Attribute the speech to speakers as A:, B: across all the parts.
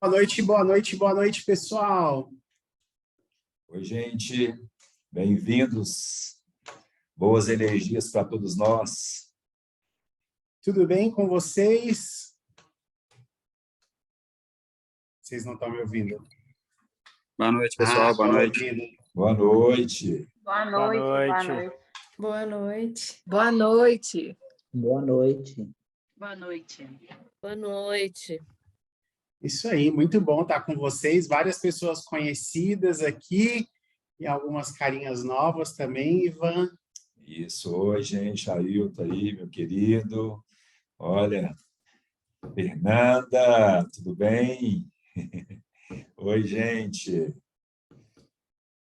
A: Boa noite, boa noite, boa noite, pessoal.
B: Oi, gente. Bem-vindos. Boas energias para todos nós.
A: Tudo bem com vocês? Vocês não estão me ouvindo?
C: Boa noite, pessoal. Boa noite.
B: Boa noite.
D: Boa noite.
E: Boa noite.
D: Boa noite.
F: Boa noite.
D: Boa noite.
E: Boa noite.
A: Isso aí, muito bom estar com vocês. Várias pessoas conhecidas aqui e algumas carinhas novas também, Ivan.
B: Isso, oi, gente. Ailton aí, meu querido. Olha, Fernanda, tudo bem? Oi, gente.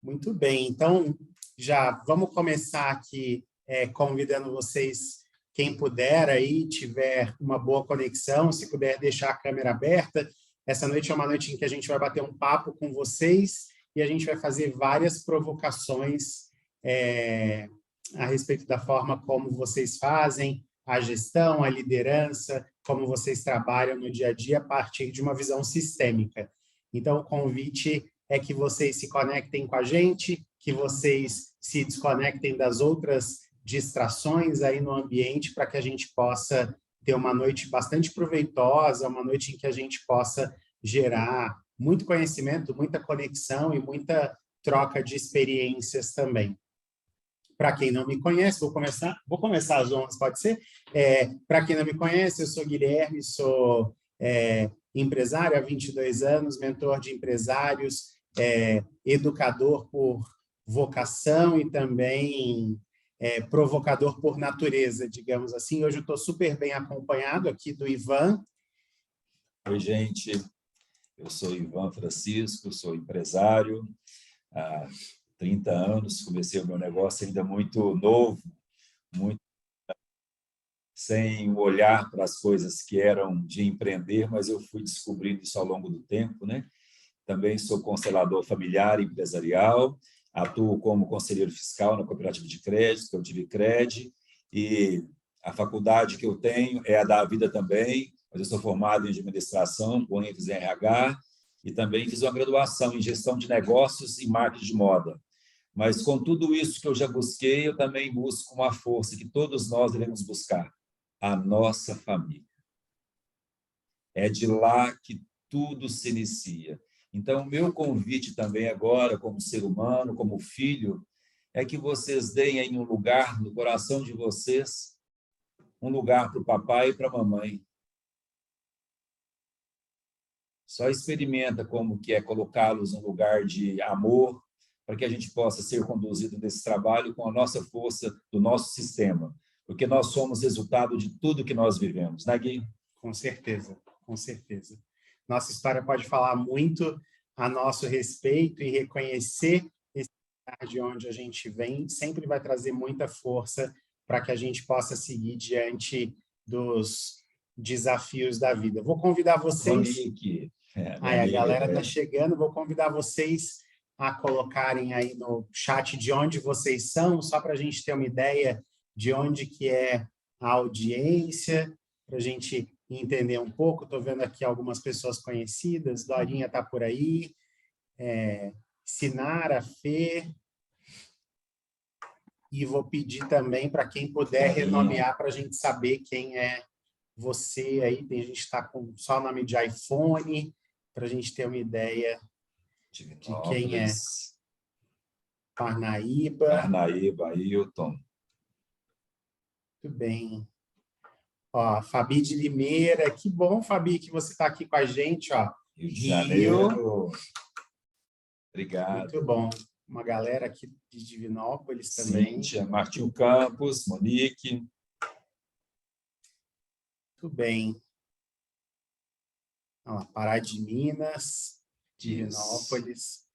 A: Muito bem, então já vamos começar aqui convidando vocês, quem puder aí, tiver uma boa conexão, se puder deixar a câmera aberta. Essa noite é uma noite em que a gente vai bater um papo com vocês e a gente vai fazer várias provocações a respeito da forma como vocês fazem a gestão, a liderança, como vocês trabalham no dia a dia a partir de uma visão sistêmica. Então, o convite é que vocês se conectem com a gente, que vocês se desconectem das outras distrações aí no ambiente para que a gente possa ter uma noite bastante proveitosa, uma noite em que a gente possa gerar muito conhecimento, muita conexão e muita troca de experiências também. Para quem não me conhece, vou começar às 11, pode ser? Para quem não me conhece, eu sou Guilherme, sou empresário há 22 anos, mentor de empresários, educador por vocação e também provocador por natureza, digamos assim. Hoje eu estou super bem acompanhado aqui do Ivan.
B: Oi, gente. Eu sou Ivan Francisco, sou empresário há 30 anos. Comecei o meu negócio ainda muito novo, muito sem olhar para as coisas que eram de empreender, mas eu fui descobrindo isso ao longo do tempo, né? Também sou constelador familiar e empresarial, atuo como conselheiro fiscal na cooperativa de crédito, que eu tive Cred, e a faculdade que eu tenho é a da vida também, mas eu sou formado em administração, com ênfase em RH, e também fiz uma graduação em gestão de negócios e marketing de moda. Mas com tudo isso que eu já busquei, eu também busco uma força que todos nós devemos buscar, a nossa família. É de lá que tudo se inicia. Então, o meu convite também agora, como ser humano, como filho, é que vocês deem aí um lugar no coração de vocês, um lugar para o papai e para a mamãe. Só experimenta como que é colocá-los em um lugar de amor, para que a gente possa ser conduzido nesse trabalho com a nossa força do nosso sistema, porque nós somos resultado de tudo que nós vivemos, né, Gui?
A: Com certeza, com certeza. Nossa história pode falar muito a nosso respeito e reconhecer esse lugar de onde a gente vem sempre vai trazer muita força para que a gente possa seguir diante dos desafios da vida. Vou convidar vocês...
B: Monique.
A: A galera está chegando, vou convidar vocês a colocarem aí no chat de onde vocês são, só para a gente ter uma ideia de onde que é a audiência, para a gente entender um pouco. Estou vendo aqui algumas pessoas conhecidas, Dorinha está por aí, Sinara, Fê, e vou pedir também para quem puder renomear para a gente saber quem é você aí. Tem gente que está com só nome de iPhone, para a gente ter uma ideia de quem é. Parnaíba,
B: Ailton.
A: Muito bem. Ó, Fabi de Limeira, que bom, Fabi, que você está aqui com a gente, ó.
B: Rio de Janeiro. Obrigado.
A: Muito bom. Uma galera aqui de Divinópolis também.
B: Cíntia, Martinho Campos, Monique.
A: Muito bem. Ó, Pará de Minas, Divinópolis.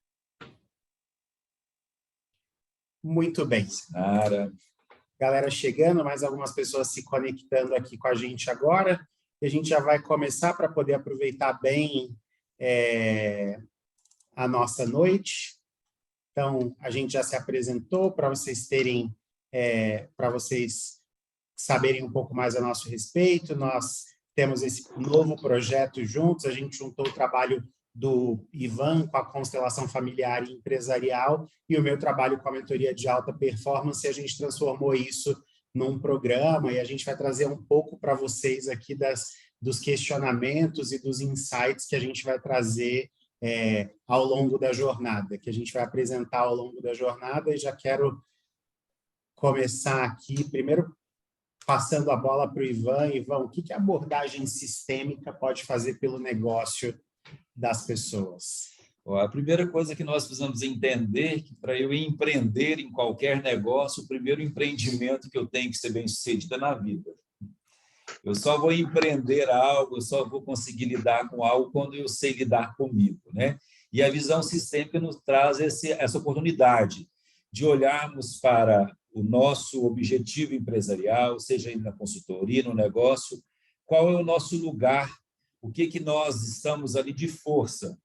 A: Muito bem.
B: Nara.
A: Galera chegando, mais algumas pessoas se conectando aqui com a gente agora. E a gente já vai começar para poder aproveitar bem a nossa noite. Então, a gente já se apresentou para vocês para vocês saberem um pouco mais a nosso respeito. Nós temos esse novo projeto juntos, a gente juntou o trabalho do Ivan com a constelação familiar e empresarial e o meu trabalho com a mentoria de alta performance, a gente transformou isso num programa e a gente vai trazer um pouco para vocês aqui dos questionamentos e dos insights que a gente vai trazer ao longo da jornada, que a gente vai apresentar ao longo da jornada, e já quero começar aqui, primeiro passando a bola para o Ivan. Ivan, o que a abordagem sistêmica pode fazer pelo negócio das pessoas?
B: A primeira coisa que nós precisamos entender que para eu empreender em qualquer negócio, o primeiro empreendimento que eu tenho que ser bem-sucedido é na vida. Eu só vou empreender algo, eu só vou conseguir lidar com algo quando eu sei lidar comigo, né? E a visão sistêmica nos traz essa oportunidade de olharmos para o nosso objetivo empresarial, seja na consultoria, no negócio, qual é o nosso lugar, o que nós estamos ali de força.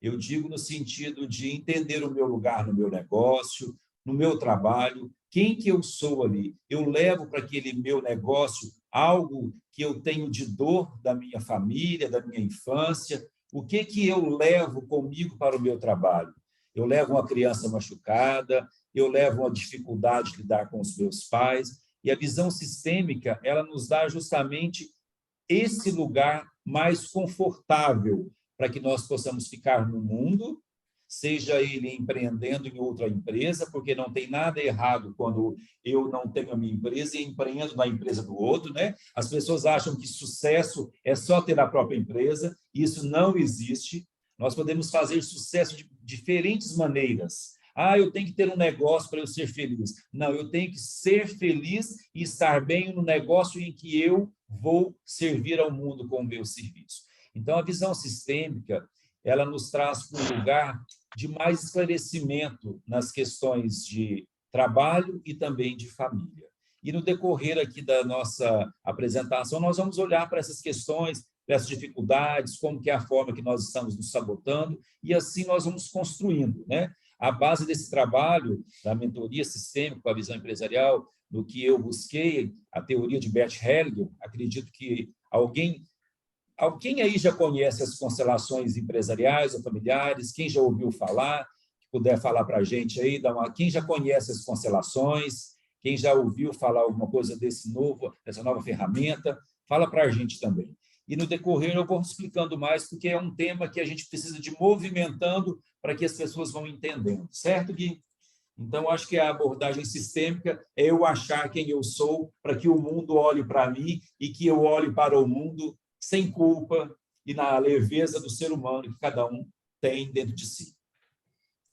B: Eu digo no sentido de entender o meu lugar no meu negócio, no meu trabalho, quem que eu sou ali. Eu levo para aquele meu negócio algo que eu tenho de dor da minha família, da minha infância, o que eu levo comigo para o meu trabalho? Eu levo uma criança machucada, eu levo uma dificuldade de lidar com os meus pais, e a visão sistêmica, ela nos dá justamente esse lugar mais confortável para que nós possamos ficar no mundo, seja ele empreendendo em outra empresa, porque não tem nada errado quando eu não tenho a minha empresa e empreendo na empresa do outro, né? As pessoas acham que sucesso é só ter a própria empresa, e isso não existe. Nós podemos fazer sucesso de diferentes maneiras. Eu tenho que ter um negócio para eu ser feliz. Não, eu tenho que ser feliz e estar bem no negócio em que eu vou servir ao mundo com o meu serviço. Então, a visão sistêmica, ela nos traz para um lugar de mais esclarecimento nas questões de trabalho e também de família. E no decorrer aqui da nossa apresentação, nós vamos olhar para essas questões, para essas dificuldades, como que é a forma que nós estamos nos sabotando, e assim nós vamos construindo, né? A base desse trabalho, da mentoria sistêmica com a visão empresarial, no que eu busquei, a teoria de Bert Hellinger, acredito que alguém aí já conhece as constelações empresariais ou familiares? Quem já ouviu falar? Que puder falar para a gente aí, quem já conhece as constelações? Quem já ouviu falar alguma coisa dessa nova ferramenta? Fala para a gente também. E no decorrer eu vou explicando mais, porque é um tema que a gente precisa de movimentando para que as pessoas vão entendendo. Certo, Gui? Então, acho que a abordagem sistêmica é eu achar quem eu sou para que o mundo olhe para mim e que eu olhe para o mundo sem culpa e na leveza do ser humano que cada um tem dentro de si.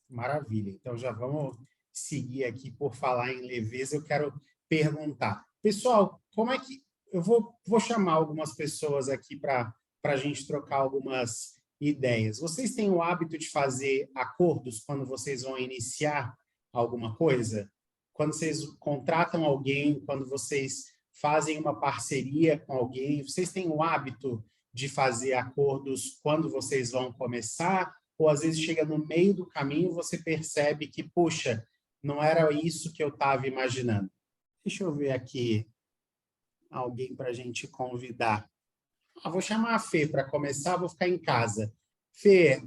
A: Maravilha. Então, já vamos seguir aqui. Por falar em leveza, eu quero perguntar. Pessoal, como é que... Eu vou chamar algumas pessoas aqui para a gente trocar algumas ideias. Vocês têm o hábito de fazer acordos quando vocês vão iniciar alguma coisa? Quando vocês contratam alguém, quando vocês fazem uma parceria com alguém, vocês têm o hábito de fazer acordos quando vocês vão começar? Ou às vezes chega no meio do caminho, você percebe que, puxa, não era isso que eu estava imaginando. Deixa eu ver aqui alguém para a gente convidar. Vou chamar a Fê para começar, vou ficar em casa. Fê,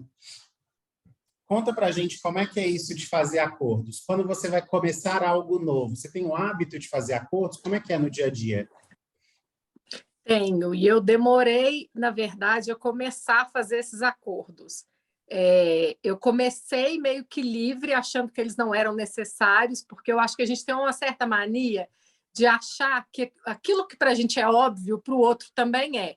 A: conta para a gente como é que é isso de fazer acordos. Quando você vai começar algo novo, você tem o hábito de fazer acordos? Como é que é no dia a dia?
D: Tenho, e eu demorei, na verdade, a começar a fazer esses acordos. Eu comecei meio que livre, achando que eles não eram necessários, porque eu acho que a gente tem uma certa mania de achar que aquilo que para a gente é óbvio, para o outro também é.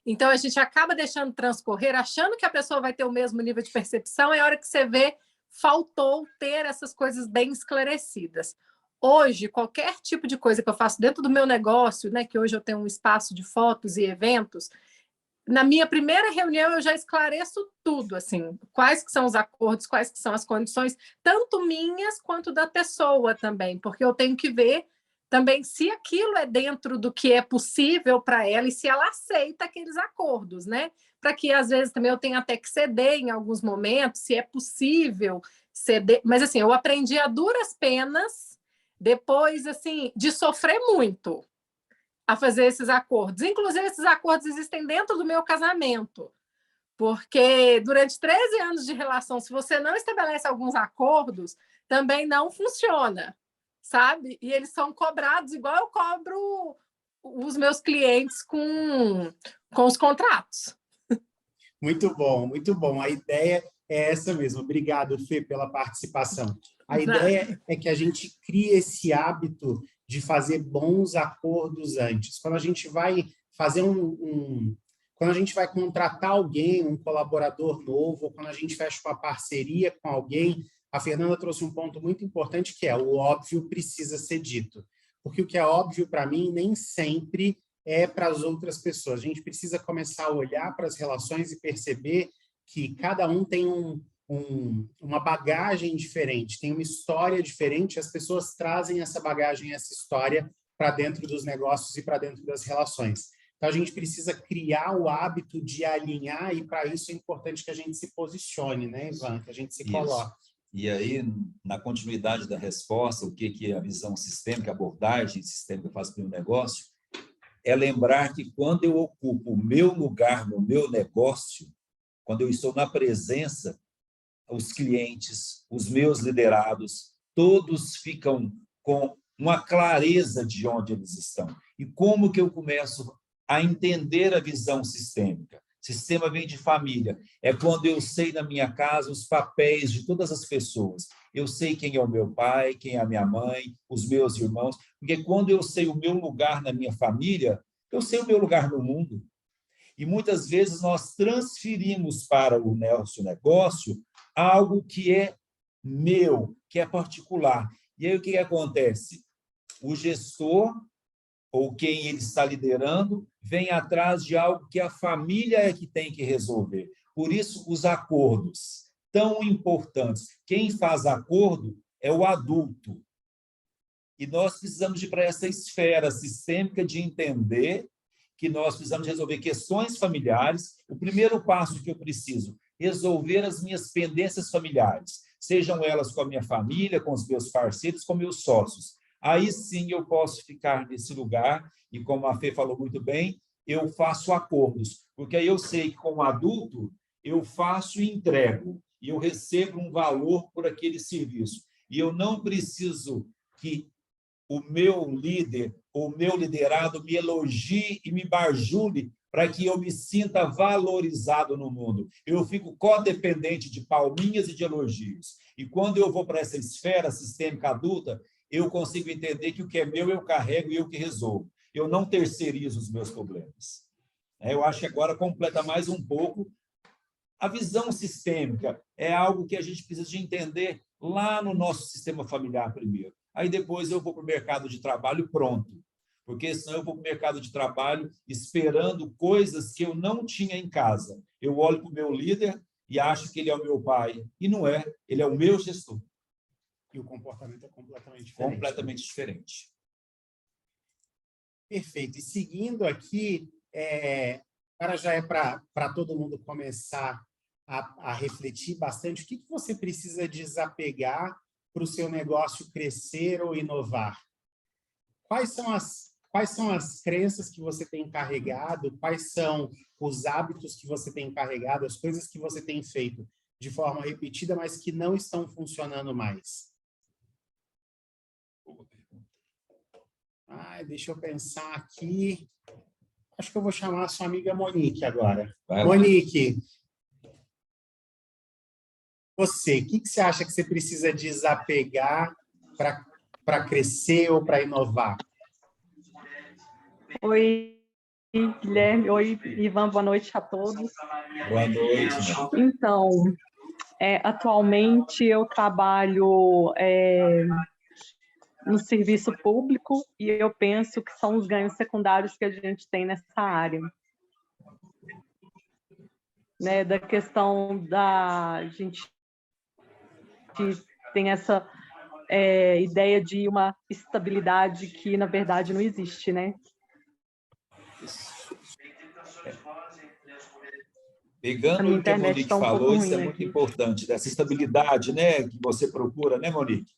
D: Então, a gente acaba deixando transcorrer, achando que a pessoa vai ter o mesmo nível de percepção, e a hora que você vê, faltou ter essas coisas bem esclarecidas. Hoje, qualquer tipo de coisa que eu faço dentro do meu negócio, né, que hoje eu tenho um espaço de fotos e eventos, na minha primeira reunião eu já esclareço tudo, assim, quais que são os acordos, quais que são as condições, tanto minhas quanto da pessoa também, porque eu tenho que ver também se aquilo é dentro do que é possível para ela e se ela aceita aqueles acordos, né? Para que, às vezes, também eu tenha até que ceder em alguns momentos, se é possível ceder. Mas, assim, eu aprendi a duras penas, depois, assim, de sofrer muito. a fazer esses acordos. Inclusive, esses acordos existem dentro do meu casamento, porque durante 13 anos de relação, se você não estabelece alguns acordos, também não funciona, sabe? E eles são cobrados igual eu cobro os meus clientes com os contratos.
A: Muito bom, muito bom. A ideia é essa mesmo. Obrigado, Fê, pela participação. A ideia é que a gente crie esse hábito de fazer bons acordos antes. Quando a gente vai fazer quando a gente vai contratar alguém, um colaborador novo, ou quando a gente fecha uma parceria com alguém, a Fernanda trouxe um ponto muito importante, que é o óbvio precisa ser dito. Porque o que é óbvio para mim nem sempre é para as outras pessoas. A gente precisa começar a olhar para as relações e perceber que cada um tem uma bagagem diferente, tem uma história diferente, as pessoas trazem essa bagagem, essa história para dentro dos negócios e para dentro das relações. Então, a gente precisa criar o hábito de alinhar e, para isso, é importante que a gente se posicione, né, Ivan? Que a gente se coloque.
B: E aí, na continuidade da resposta, o que é a visão sistêmica, a abordagem sistêmica que eu faço para o meu negócio, é lembrar que quando eu ocupo o meu lugar no meu negócio, quando eu estou na presença, os clientes, os meus liderados, todos ficam com uma clareza de onde eles estão. E como que eu começo a entender a visão sistêmica? Sistema vem de família. É quando eu sei na minha casa os papéis de todas as pessoas. Eu sei quem é o meu pai, quem é a minha mãe, os meus irmãos. Porque quando eu sei o meu lugar na minha família, eu sei o meu lugar no mundo. E muitas vezes nós transferimos para o nosso negócio algo que é meu, que é particular. E aí o que acontece? O gestor, ou quem ele está liderando, vem atrás de algo que a família é que tem que resolver. Por isso, os acordos tão importantes. Quem faz acordo é o adulto. E nós precisamos ir para essa esfera sistêmica de entender que nós precisamos resolver questões familiares. O primeiro passo que eu preciso, resolver as minhas pendências familiares, sejam elas com a minha família, com os meus parceiros, com meus sócios. Aí sim eu posso ficar nesse lugar e, como a Fê falou muito bem, eu faço acordos, porque aí eu sei que, como adulto, eu faço e entrego, e eu recebo um valor por aquele serviço. E eu não preciso que o meu líder, ou o meu liderado, me elogie e me bajule para que eu me sinta valorizado no mundo. Eu fico codependente de palminhas e de elogios. E quando eu vou para essa esfera sistêmica adulta, eu consigo entender que o que é meu eu carrego e eu que resolvo. Eu não terceirizo os meus problemas. Eu acho que agora completa mais um pouco. A visão sistêmica é algo que a gente precisa de entender lá no nosso sistema familiar primeiro. Aí depois eu vou para o mercado de trabalho pronto. Porque senão eu vou para o mercado de trabalho esperando coisas que eu não tinha em casa. Eu olho para o meu líder e acho que ele é o meu pai. E não é, ele é o meu gestor.
A: E o comportamento é completamente diferente.
B: Completamente diferente.
A: Perfeito. E seguindo aqui, agora já é para todo mundo começar a refletir bastante. O que você precisa desapegar para o seu negócio crescer ou inovar? Quais são as crenças que você tem carregado? Quais são os hábitos que você tem carregado? As coisas que você tem feito de forma repetida, mas que não estão funcionando mais? Deixa eu pensar aqui. Acho que eu vou chamar a sua amiga Monique agora. Monique, você, o que você acha que você precisa desapegar para crescer ou para inovar?
F: Oi, Guilherme. Oi, Ivan. Boa noite a todos.
B: Boa noite.
F: Então, atualmente eu trabalho no serviço público e eu penso que são os ganhos secundários que a gente tem nessa área. Né, da questão da gente tem essa ideia de uma estabilidade que, na verdade, não existe, né?
B: Pegando o que a Monique falou, isso é muito importante, dessa estabilidade, né, que você procura, né, Monique?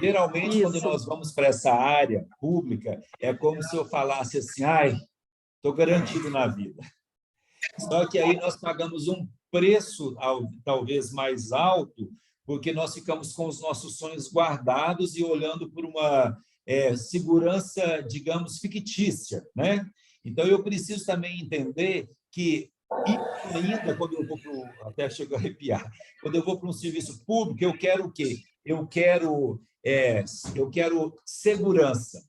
B: Geralmente, quando
F: Isso.
B: nós vamos para essa área pública, é como se eu falasse assim, ai, estou garantido na vida. Só que aí nós pagamos um preço talvez mais alto, porque nós ficamos com os nossos sonhos guardados e olhando por uma segurança, digamos, fictícia, né? Então, eu preciso também entender que, ainda quando eu vou para até chego a arrepiar, quando eu vou para um serviço público, eu quero o quê? Eu quero segurança.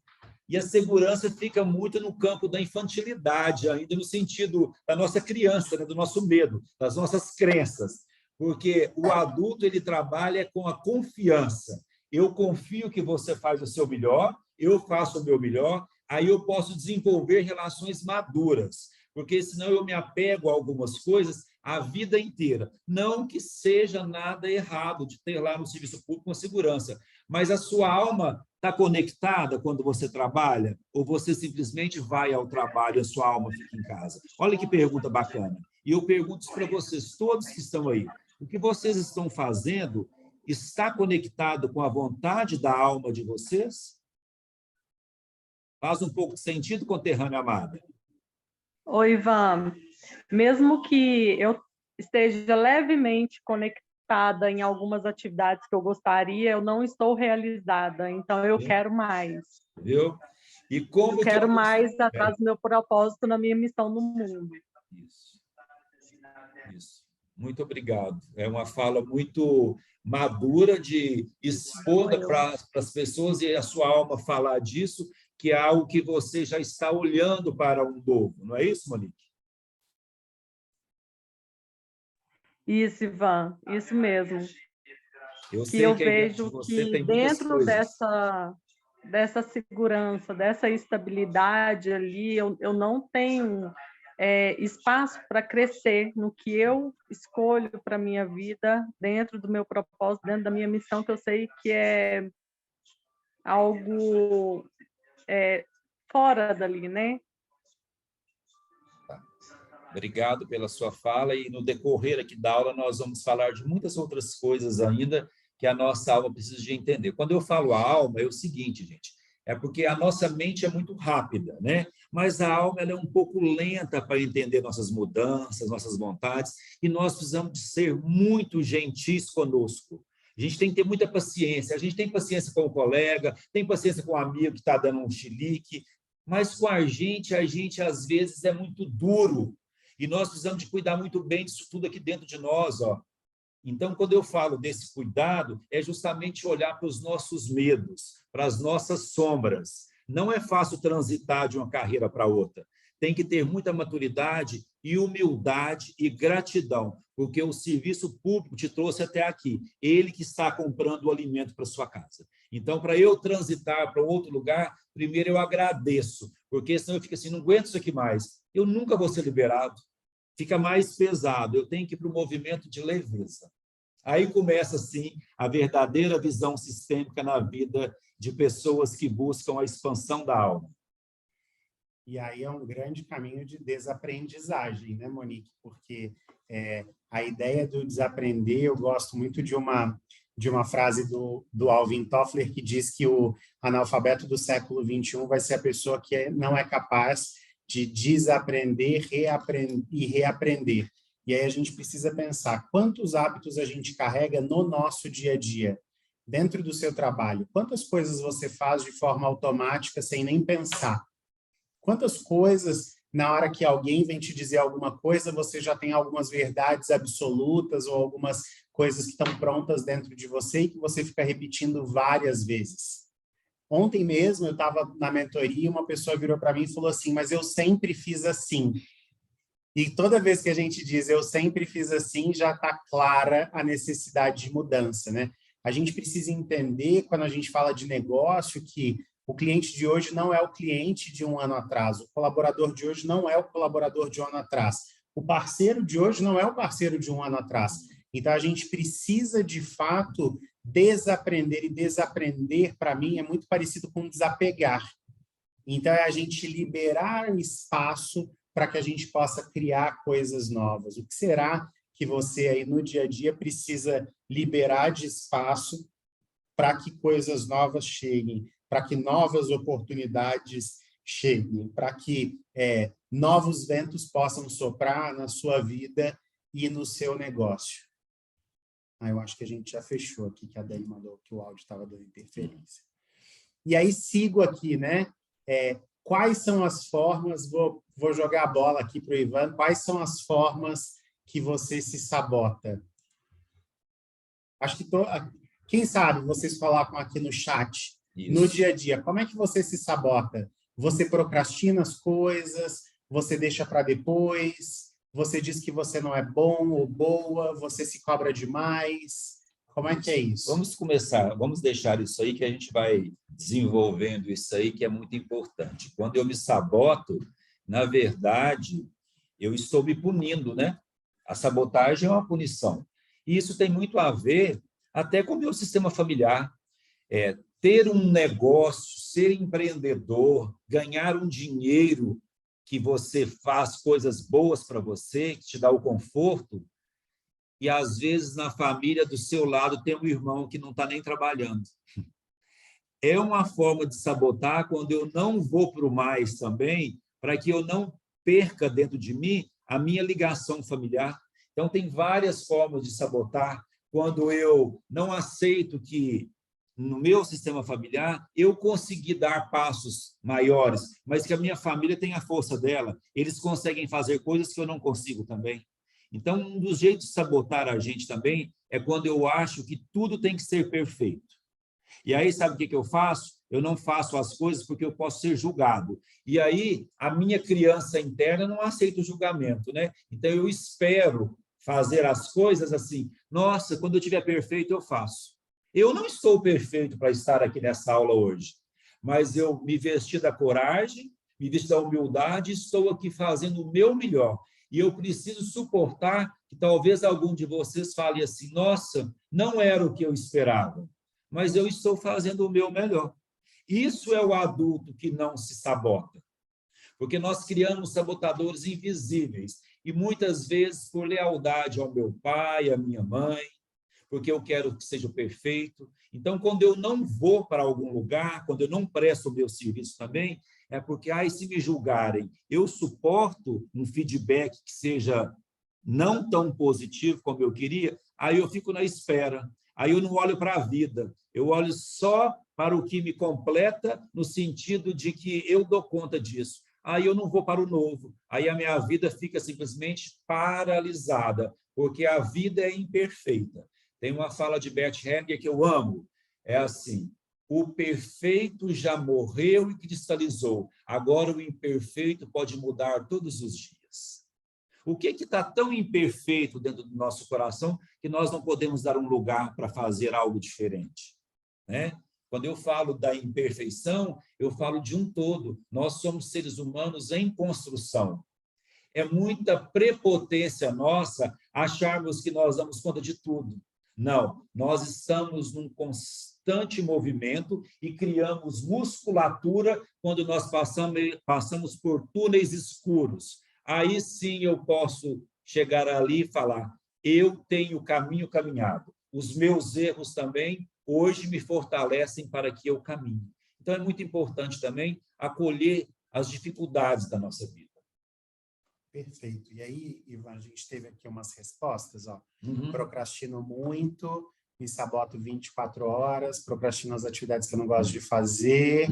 B: E a segurança fica muito no campo da infantilidade, ainda no sentido da nossa criança, né? Do nosso medo, das nossas crenças. Porque o adulto ele trabalha com a confiança. Eu confio que você faz o seu melhor, eu faço o meu melhor, aí eu posso desenvolver relações maduras, porque senão eu me apego a algumas coisas a vida inteira. Não que seja nada errado de ter lá no serviço público uma segurança, mas a sua alma está conectada quando você trabalha? Ou você simplesmente vai ao trabalho e a sua alma fica em casa? Olha que pergunta bacana. E eu pergunto para vocês, todos que estão aí, o que vocês estão fazendo está conectado com a vontade da alma de vocês? Faz um pouco de sentido, conterrânea amada?
F: Oi, Ivan. Mesmo que eu esteja levemente conectada em algumas atividades que eu gostaria, eu não estou realizada, então eu quero mais.
B: Viu? E como
F: eu quero mais atrás do meu propósito na minha missão no mundo.
B: Isso. Muito obrigado. É uma fala muito madura de expor para as pessoas e a sua alma falar disso, que é algo que você já está olhando para um novo. Não é isso, Monique?
F: Isso, Ivan. Isso mesmo.
B: Eu
F: vejo que dentro dessa segurança, dessa estabilidade ali, eu não tenho espaço para crescer no que eu escolho para a minha vida, dentro do meu propósito, dentro da minha missão, que eu sei que é algo fora dali, né?
B: Obrigado pela sua fala, e no decorrer aqui da aula nós vamos falar de muitas outras coisas ainda que a nossa alma precisa de entender. Quando eu falo a alma, é o seguinte, gente, é porque a nossa mente é muito rápida, né? Mas a alma ela é um pouco lenta para entender nossas mudanças, nossas vontades, e nós precisamos de ser muito gentis conosco. A gente tem que ter muita paciência, a gente tem paciência com o colega, tem paciência com o amigo que está dando um chilique, mas com a gente às vezes é muito duro, e nós precisamos de cuidar muito bem disso tudo aqui dentro de nós, ó. Então, quando eu falo desse cuidado, é justamente olhar para os nossos medos, para as nossas sombras. Não é fácil transitar de uma carreira para outra. Tem que ter muita maturidade e humildade e gratidão, porque o serviço público te trouxe até aqui. Ele que está comprando o alimento para sua casa. Então, para eu transitar para outro lugar, primeiro eu agradeço, porque senão eu fico assim, não aguento isso aqui mais. Eu nunca vou ser liberado. Fica mais pesado, eu tenho que ir para o movimento de leveza. Aí começa, sim, a verdadeira visão sistêmica na vida de pessoas que buscam a expansão da alma.
A: E aí é um grande caminho de desaprendizagem, né, Monique? Porque a ideia do desaprender, eu gosto muito de uma frase do Alvin Toffler, que diz que o analfabeto do século XXI vai ser a pessoa que não é capaz de desaprender e reaprender. E aí a gente precisa pensar quantos hábitos a gente carrega no nosso dia a dia, dentro do seu trabalho. Quantas coisas você faz de forma automática, sem nem pensar? Quantas coisas, na hora que alguém vem te dizer alguma coisa, você já tem algumas verdades absolutas ou algumas coisas que estão prontas dentro de você e que você fica repetindo várias vezes? Ontem mesmo, eu estava na mentoria, uma pessoa virou para mim e falou assim, mas eu sempre fiz assim. E toda vez que a gente diz eu sempre fiz assim, já está clara a necessidade de mudança, né? A gente precisa entender, quando a gente fala de negócio, que o cliente de hoje não é o cliente de um ano atrás, o colaborador de hoje não é o colaborador de um ano atrás, o parceiro de hoje não é o parceiro de um ano atrás. Então, a gente precisa, de fato, desaprender, e desaprender, para mim, é muito parecido com desapegar. Então, é a gente liberar espaço para que a gente possa criar coisas novas. O que será que você, aí no dia a dia, precisa liberar de espaço para que coisas novas cheguem, para que novas oportunidades cheguem, para que novos ventos possam soprar na sua vida e no seu negócio. Eu acho que a gente já fechou aqui, que a Dani mandou que o áudio estava dando interferência. E aí sigo aqui, né? Quais são as formas, vou jogar a bola aqui para o Ivan, quais são as formas que você se sabota? Acho que, quem sabe, vocês colocam aqui no chat,
B: Isso.
A: No dia a dia, como é que você se sabota? Você procrastina as coisas, você deixa para depois, você diz que você não é bom ou boa, você se cobra demais. Como é que é isso?
B: Vamos começar, vamos deixar isso aí que a gente vai desenvolvendo isso aí, que é muito importante. Quando eu me saboto, na verdade, eu estou me punindo, né? A sabotagem é uma punição. E isso tem muito a ver até com o meu sistema familiar. Ter um negócio, ser empreendedor, ganhar um dinheiro que você faz coisas boas para você, que te dá o conforto, e às vezes na família do seu lado tem um irmão que não está nem trabalhando. É uma forma de sabotar quando eu não vou para o mais também, para que eu não perca dentro de mim a minha ligação familiar. Então, tem várias formas de sabotar quando eu não aceito que no meu sistema familiar, eu consegui dar passos maiores, mas que a minha família tem a força dela. Eles conseguem fazer coisas que eu não consigo também. Então, um dos jeitos de sabotar a gente também é quando eu acho que tudo tem que ser perfeito. E aí, sabe o que eu faço? Eu não faço as coisas porque eu posso ser julgado. E aí, a minha criança interna não aceita o julgamento, né? Então, eu espero fazer as coisas assim. Nossa, quando eu estiver perfeito, eu faço. Eu não estou perfeito para estar aqui nessa aula hoje, mas eu me vesti da coragem, me vesti da humildade, estou aqui fazendo o meu melhor. E eu preciso suportar que talvez algum de vocês fale assim, nossa, não era o que eu esperava, mas eu estou fazendo o meu melhor. Isso é o adulto que não se sabota, porque nós criamos sabotadores invisíveis, e muitas vezes por lealdade ao meu pai, à minha mãe, porque eu quero que seja perfeito. Então, quando eu não vou para algum lugar, quando eu não presto o meu serviço também, é porque, se me julgarem, eu suporto um feedback que seja não tão positivo como eu queria, aí eu fico na espera, aí eu não olho para a vida, eu olho só para o que me completa, no sentido de que eu dou conta disso. Aí eu não vou para o novo, aí a minha vida fica simplesmente paralisada, porque a vida é imperfeita. Tem uma fala de Bert Hellinger que eu amo, é assim, o perfeito já morreu e cristalizou, agora o imperfeito pode mudar todos os dias. O que está tão imperfeito dentro do nosso coração que nós não podemos dar um lugar para fazer algo diferente? Né? Quando eu falo da imperfeição, eu falo de um todo. Nós somos seres humanos em construção. É muita prepotência nossa acharmos que nós damos conta de tudo. Não, nós estamos num constante movimento e criamos musculatura quando nós passamos por túneis escuros. Aí sim eu posso chegar ali e falar, eu tenho o caminho caminhado. Os meus erros também hoje me fortalecem para que eu caminhe. Então é muito importante também acolher as dificuldades da nossa vida.
A: Perfeito. E aí, Ivan, a gente teve aqui umas respostas. Procrastino muito, me saboto 24 horas, procrastino as atividades que eu não gosto de fazer,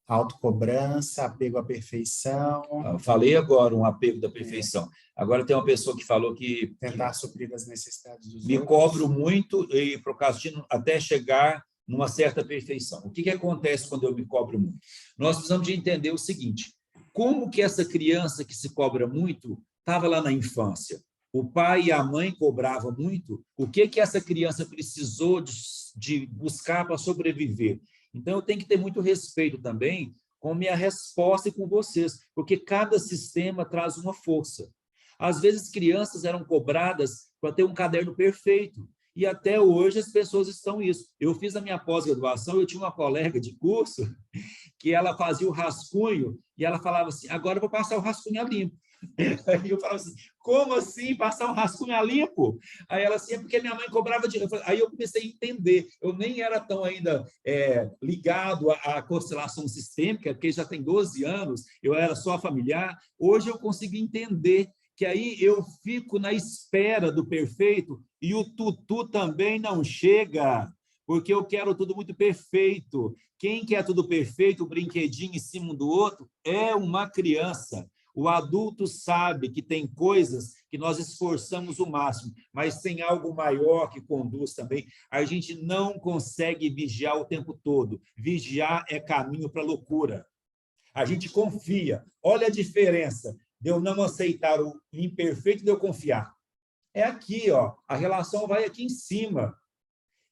A: autocobrança, apego à perfeição.
B: Eu falei agora um apego da perfeição. Agora tem uma pessoa que falou que...
A: Tentar suprir as necessidades dos
B: me
A: outros.
B: cobro muito e procrastino até chegar numa certa perfeição. O que acontece quando eu me cobro muito? Nós precisamos de entender o seguinte, como que essa criança que se cobra muito estava lá na infância? O pai e a mãe cobravam muito? O que essa criança precisou de buscar para sobreviver? Então, eu tenho que ter muito respeito também com minha resposta e com vocês, porque cada sistema traz uma força. Às vezes, crianças eram cobradas para ter um caderno perfeito, E até hoje as pessoas estão isso. Eu fiz a minha pós-graduação, eu tinha uma colega de curso que ela fazia o rascunho e ela falava assim, agora eu vou passar o rascunho a limpo. Aí eu falava assim, como assim passar um rascunho a limpo? Aí ela assim, é porque minha mãe cobrava de... Aí eu comecei a entender, eu nem era tão ainda ligado à constelação sistêmica, porque já tem 12 anos, eu era só familiar, hoje eu consigo entender que aí eu fico na espera do perfeito e o tutu também não chega, porque eu quero tudo muito perfeito. Quem quer tudo perfeito, o brinquedinho em cima do outro, é uma criança. O adulto sabe que tem coisas que nós esforçamos o máximo, mas tem algo maior que conduz também. A gente não consegue vigiar o tempo todo. Vigiar é caminho para a loucura. A gente confia. Olha a diferença de eu não aceitar o imperfeito e de eu confiar. É aqui, ó, a relação vai aqui em cima.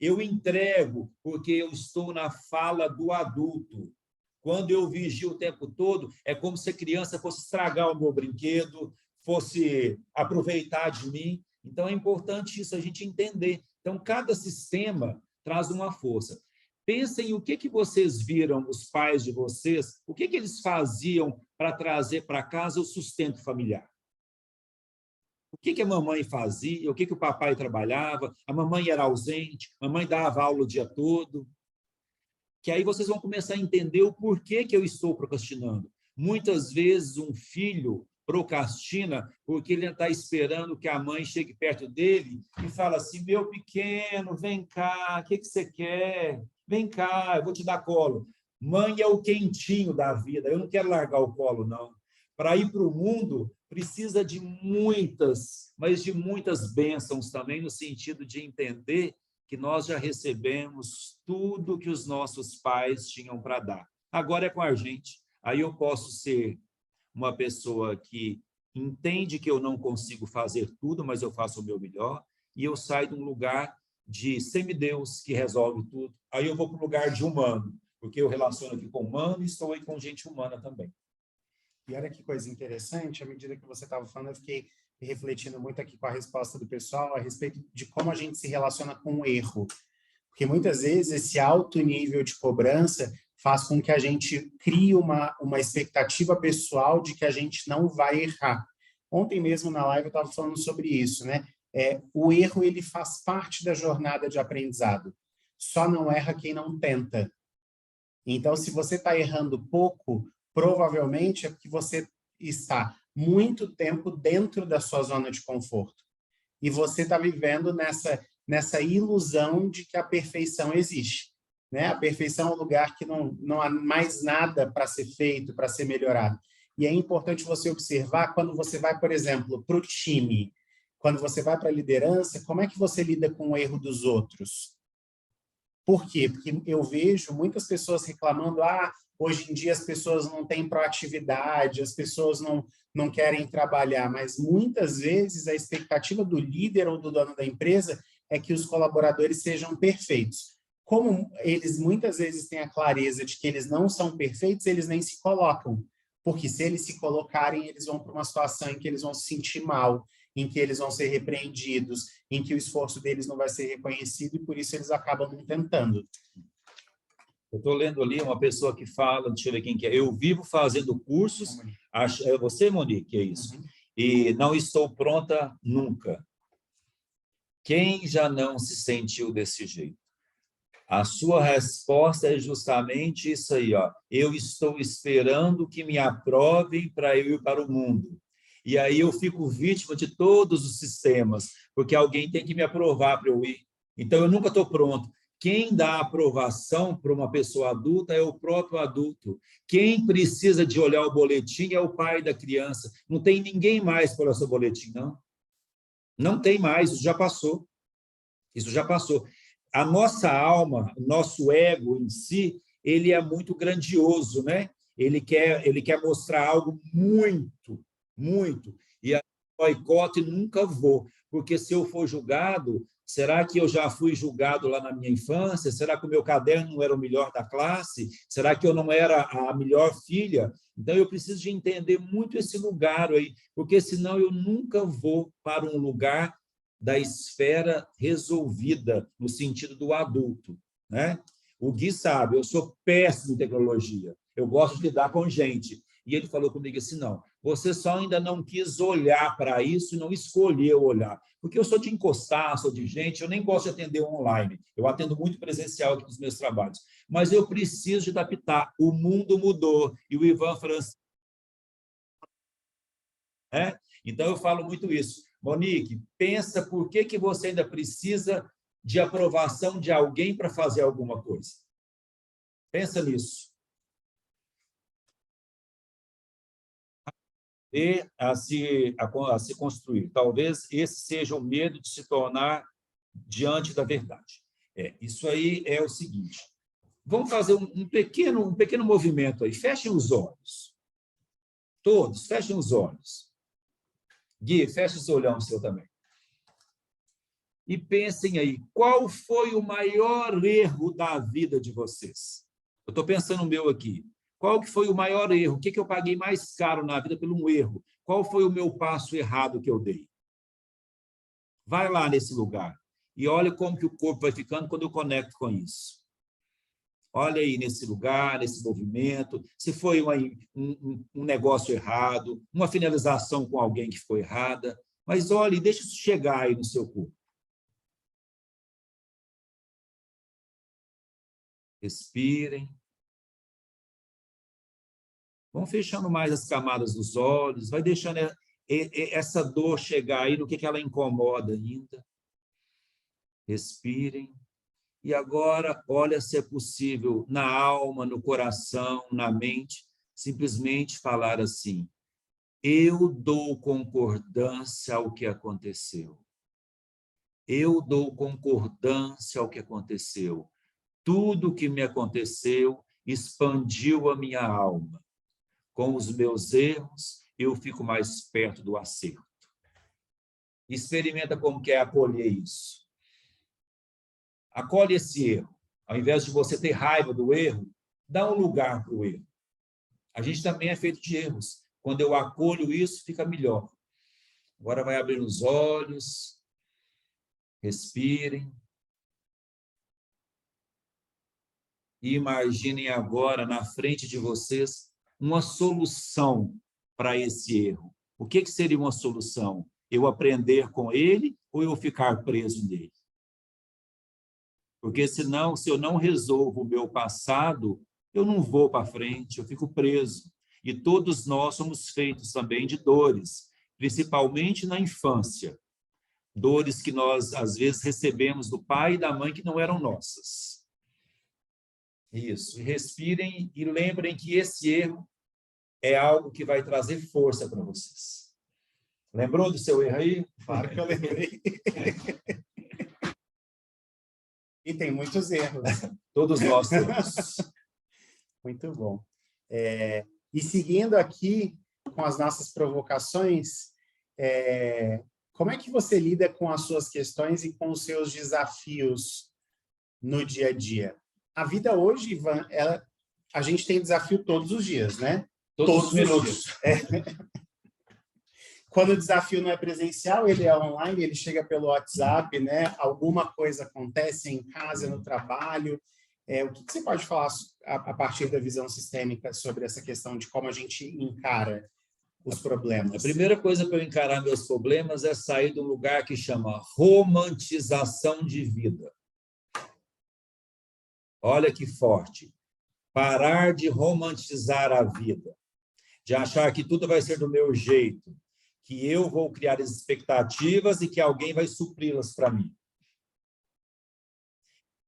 B: Eu entrego porque eu estou na fala do adulto. Quando eu vigio o tempo todo, é como se a criança fosse estragar o meu brinquedo, fosse aproveitar de mim. Então, é importante isso, a gente entender. Então, cada sistema traz uma força. Pensem o que vocês viram, os pais de vocês, o que eles faziam para trazer para casa o sustento familiar. O que a mamãe fazia, o que o papai trabalhava, a mamãe era ausente, a mamãe dava aula o dia todo. Que aí vocês vão começar a entender o porquê que eu estou procrastinando. Muitas vezes um filho procrastina porque ele está esperando que a mãe chegue perto dele e fala assim, meu pequeno, vem cá, o que você quer? Vem cá, eu vou te dar colo. Mãe é o quentinho da vida, eu não quero largar o colo, não. Para ir para o mundo, precisa de muitas, mas de muitas bênçãos também, no sentido de entender que nós já recebemos tudo que os nossos pais tinham para dar. Agora é com a gente. Aí eu posso ser uma pessoa que entende que eu não consigo fazer tudo, mas eu faço o meu melhor, e eu saio de um lugar de semideus que resolve tudo. Aí eu vou para o lugar de humano, porque eu relaciono aqui com humano e estou aí com gente humana também.
A: E olha que coisa interessante, à medida que você estava falando, eu fiquei refletindo muito aqui com a resposta do pessoal a respeito de como a gente se relaciona com o erro. Porque muitas vezes esse alto nível de cobrança faz com que a gente crie uma expectativa pessoal de que a gente não vai errar. Ontem mesmo na live eu estava falando sobre isso, né? O erro ele faz parte da jornada de aprendizado. Só não erra quem não tenta. Então, se você está errando pouco, provavelmente é porque você está muito tempo dentro da sua zona de conforto. E você está vivendo nessa ilusão de que a perfeição existe. Né? A perfeição é um lugar que não há mais nada para ser feito, para ser melhorado. E é importante você observar quando você vai, por exemplo, para o time, quando você vai para a liderança, como é que você lida com o erro dos outros? Por quê? Porque eu vejo muitas pessoas reclamando, hoje em dia as pessoas não têm proatividade, as pessoas não querem trabalhar, mas muitas vezes a expectativa do líder ou do dono da empresa é que os colaboradores sejam perfeitos. Como eles muitas vezes têm a clareza de que eles não são perfeitos, eles nem se colocam, porque se eles se colocarem, eles vão para uma situação em que eles vão se sentir mal, em que eles vão ser repreendidos, em que o esforço deles não vai ser reconhecido e por isso eles acabam não tentando.
B: Eu estou lendo ali uma pessoa que fala, deixa eu ver quem que é, eu vivo fazendo cursos, é você, Monique, é isso, e não estou pronta nunca. Quem já não se sentiu desse jeito? A sua resposta é justamente isso aí, ó. Eu estou esperando que me aprovem para eu ir para o mundo. E aí eu fico vítima de todos os sistemas, porque alguém tem que me aprovar para eu ir. Então, eu nunca estou pronto. Quem dá aprovação para uma pessoa adulta é o próprio adulto. Quem precisa de olhar o boletim é o pai da criança. Não tem ninguém mais para olhar seu boletim, não. Não tem mais, isso já passou. Isso já passou. A nossa alma, o nosso ego em si, ele é muito grandioso, né? Ele quer mostrar algo muito, muito. E a boicote nunca vou, porque se eu for julgado, será que eu já fui julgado lá na minha infância? Será que o meu caderno não era o melhor da classe? Será que eu não era a melhor filha? Então, eu preciso de entender muito esse lugar aí, porque senão eu nunca vou para um lugar da esfera resolvida, no sentido do adulto, né? O Gui sabe, eu sou péssimo em tecnologia, eu gosto de lidar com gente. E ele falou comigo assim, não, você só ainda não quis olhar para isso e não escolheu olhar. Porque eu sou de encostar, sou de gente, eu nem gosto de atender online. Eu atendo muito presencial aqui nos meus trabalhos. Mas eu preciso de adaptar. O mundo mudou. E o Ivan Francisco... Então, eu falo muito isso. Monique, pensa por que você ainda precisa de aprovação de alguém para fazer alguma coisa. Pensa nisso. E a se construir. Talvez esse seja o medo de se tornar diante da verdade. Isso aí é o seguinte. Vamos fazer um pequeno movimento aí. Fechem os olhos. Todos, fechem os olhos. Gui, feche os olhão seu também. E pensem aí, qual foi o maior erro da vida de vocês? Eu estou pensando no meu aqui. Qual que foi o maior erro? O que eu paguei mais caro na vida por um erro? Qual foi o meu passo errado que eu dei? Vai lá nesse lugar e olha como que o corpo vai ficando quando eu conecto com isso. Olha aí nesse lugar, nesse movimento, se foi um negócio errado, uma finalização com alguém que ficou errada, mas olhe, deixa isso chegar aí no seu corpo. Respirem. Vão fechando mais as camadas dos olhos, vai deixando essa dor chegar aí, no que ela incomoda ainda. Respirem. E agora, olha se é possível, na alma, no coração, na mente, simplesmente falar assim, eu dou concordância ao que aconteceu. Eu dou concordância ao que aconteceu. Tudo que me aconteceu expandiu a minha alma. Com os meus erros, eu fico mais perto do acerto. Experimenta como que é acolher isso. Acolhe esse erro. Ao invés de você ter raiva do erro, dá um lugar para o erro. A gente também é feito de erros. Quando eu acolho isso, fica melhor. Agora vai abrir os olhos. Respirem. E imaginem agora, na frente de vocês, uma solução para esse erro. O que seria uma solução? Eu aprender com ele ou eu ficar preso nele? Porque senão, se eu não resolvo o meu passado, eu não vou para frente, eu fico preso. E todos nós somos feitos também de dores, principalmente na infância. Dores que nós, às vezes, recebemos do pai e da mãe que não eram nossas. Isso. E respirem e lembrem que esse erro é algo que vai trazer força para vocês. Lembrou do seu erro aí?
A: Claro que eu lembrei. E tem muitos erros.
B: Todos nós temos.
A: Muito bom. E seguindo aqui com as nossas provocações, como é que você lida com as suas questões e com os seus desafios no dia a dia? A vida hoje, Ivan, a gente tem desafio todos os dias, né?
B: Todos os minutos.
A: Quando o desafio não é presencial, ele é online, ele chega pelo WhatsApp, né? Alguma coisa acontece em casa, no trabalho. O que você pode falar a partir da visão sistêmica sobre essa questão de como a gente encara os problemas?
B: A primeira coisa para eu encarar meus problemas é sair de um lugar que chama romantização de vida. Olha que forte. Parar de romantizar a vida, de achar que tudo vai ser do meu jeito, que eu vou criar as expectativas e que alguém vai supri-las para mim.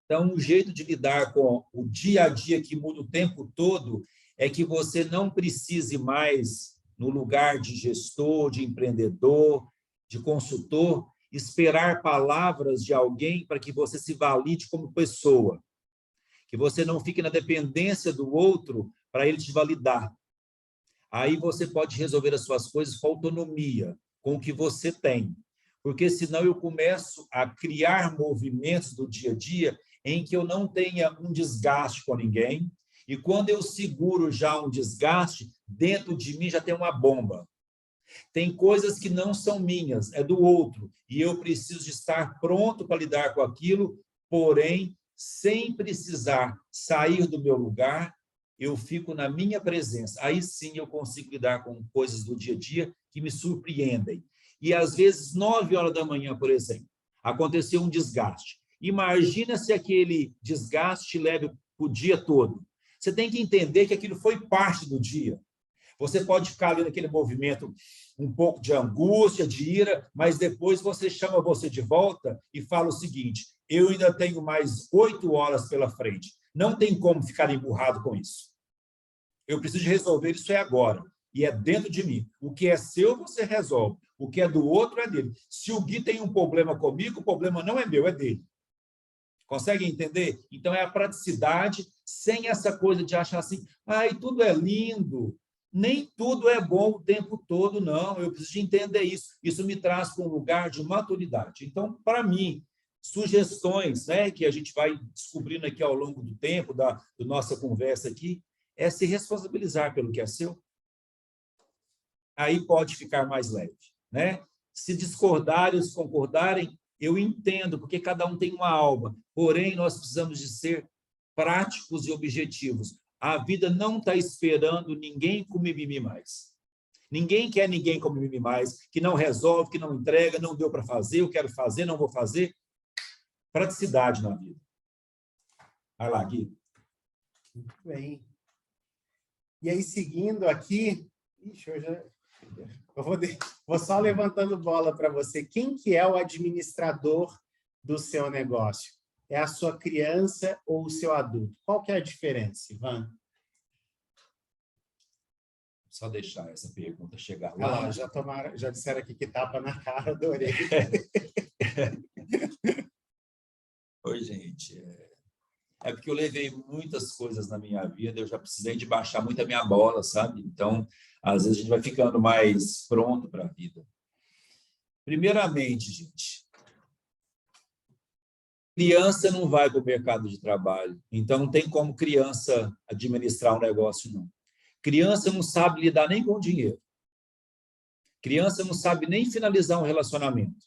B: Então, o jeito de lidar com o dia a dia que muda o tempo todo é que você não precise mais, no lugar de gestor, de empreendedor, de consultor, esperar palavras de alguém para que você se valide como pessoa. Que você não fique na dependência do outro para ele te validar. Aí você pode resolver as suas coisas com autonomia, com o que você tem. Porque senão eu começo a criar movimentos do dia a dia em que eu não tenha um desgaste com ninguém, e quando eu seguro já um desgaste, dentro de mim já tem uma bomba. Tem coisas que não são minhas, é do outro, e eu preciso de estar pronto para lidar com aquilo, porém, sem precisar sair do meu lugar, eu fico na minha presença. Aí sim eu consigo lidar com coisas do dia a dia que me surpreendem. E às vezes, 9 horas da manhã, por exemplo, aconteceu um desgaste. Imagina se aquele desgaste te leva o dia todo. Você tem que entender que aquilo foi parte do dia. Você pode ficar ali naquele movimento um pouco de angústia, de ira, mas depois você chama você de volta e fala o seguinte: eu ainda tenho mais 8 horas pela frente. Não tem como ficar emburrado com isso. Eu preciso de resolver isso agora. E é dentro de mim. O que é seu, você resolve. O que é do outro, é dele. Se o Gui tem um problema comigo, o problema não é meu, é dele. Conseguem entender? Então, é a praticidade, sem essa coisa de achar assim, ai, tudo é lindo. Nem tudo é bom o tempo todo, não. Eu preciso de entender isso. Isso me traz para um lugar de maturidade. Então, para mim, sugestões, né, que a gente vai descobrindo aqui ao longo do tempo, da nossa conversa aqui, é se responsabilizar pelo que é seu. Aí pode ficar mais leve, né? Se discordarem, se concordarem, eu entendo, porque cada um tem uma alma. Porém, nós precisamos de ser práticos e objetivos. A vida não está esperando ninguém com mimimi mais. Ninguém quer ninguém com mimimi mais, que não resolve, que não entrega, não deu para fazer, eu quero fazer, não vou fazer. Praticidade na vida. Vai lá, Gui.
A: Muito bem. E aí, seguindo aqui... Ixi, vou só levantando bola para você. Quem que é o administrador do seu negócio? É a sua criança ou o seu adulto? Qual que é a diferença, Ivan?
B: Só deixar essa pergunta chegar lá.
A: Já disseram aqui que tapa na cara, adorei.
B: Oi, gente. É porque eu levei muitas coisas na minha vida, eu já precisei de baixar muito a minha bola, sabe? Então, às vezes a gente vai ficando mais pronto para a vida. Primeiramente, gente, criança não vai para o mercado de trabalho, então não tem como criança administrar um negócio, não. Criança não sabe lidar nem com dinheiro. Criança não sabe nem finalizar um relacionamento.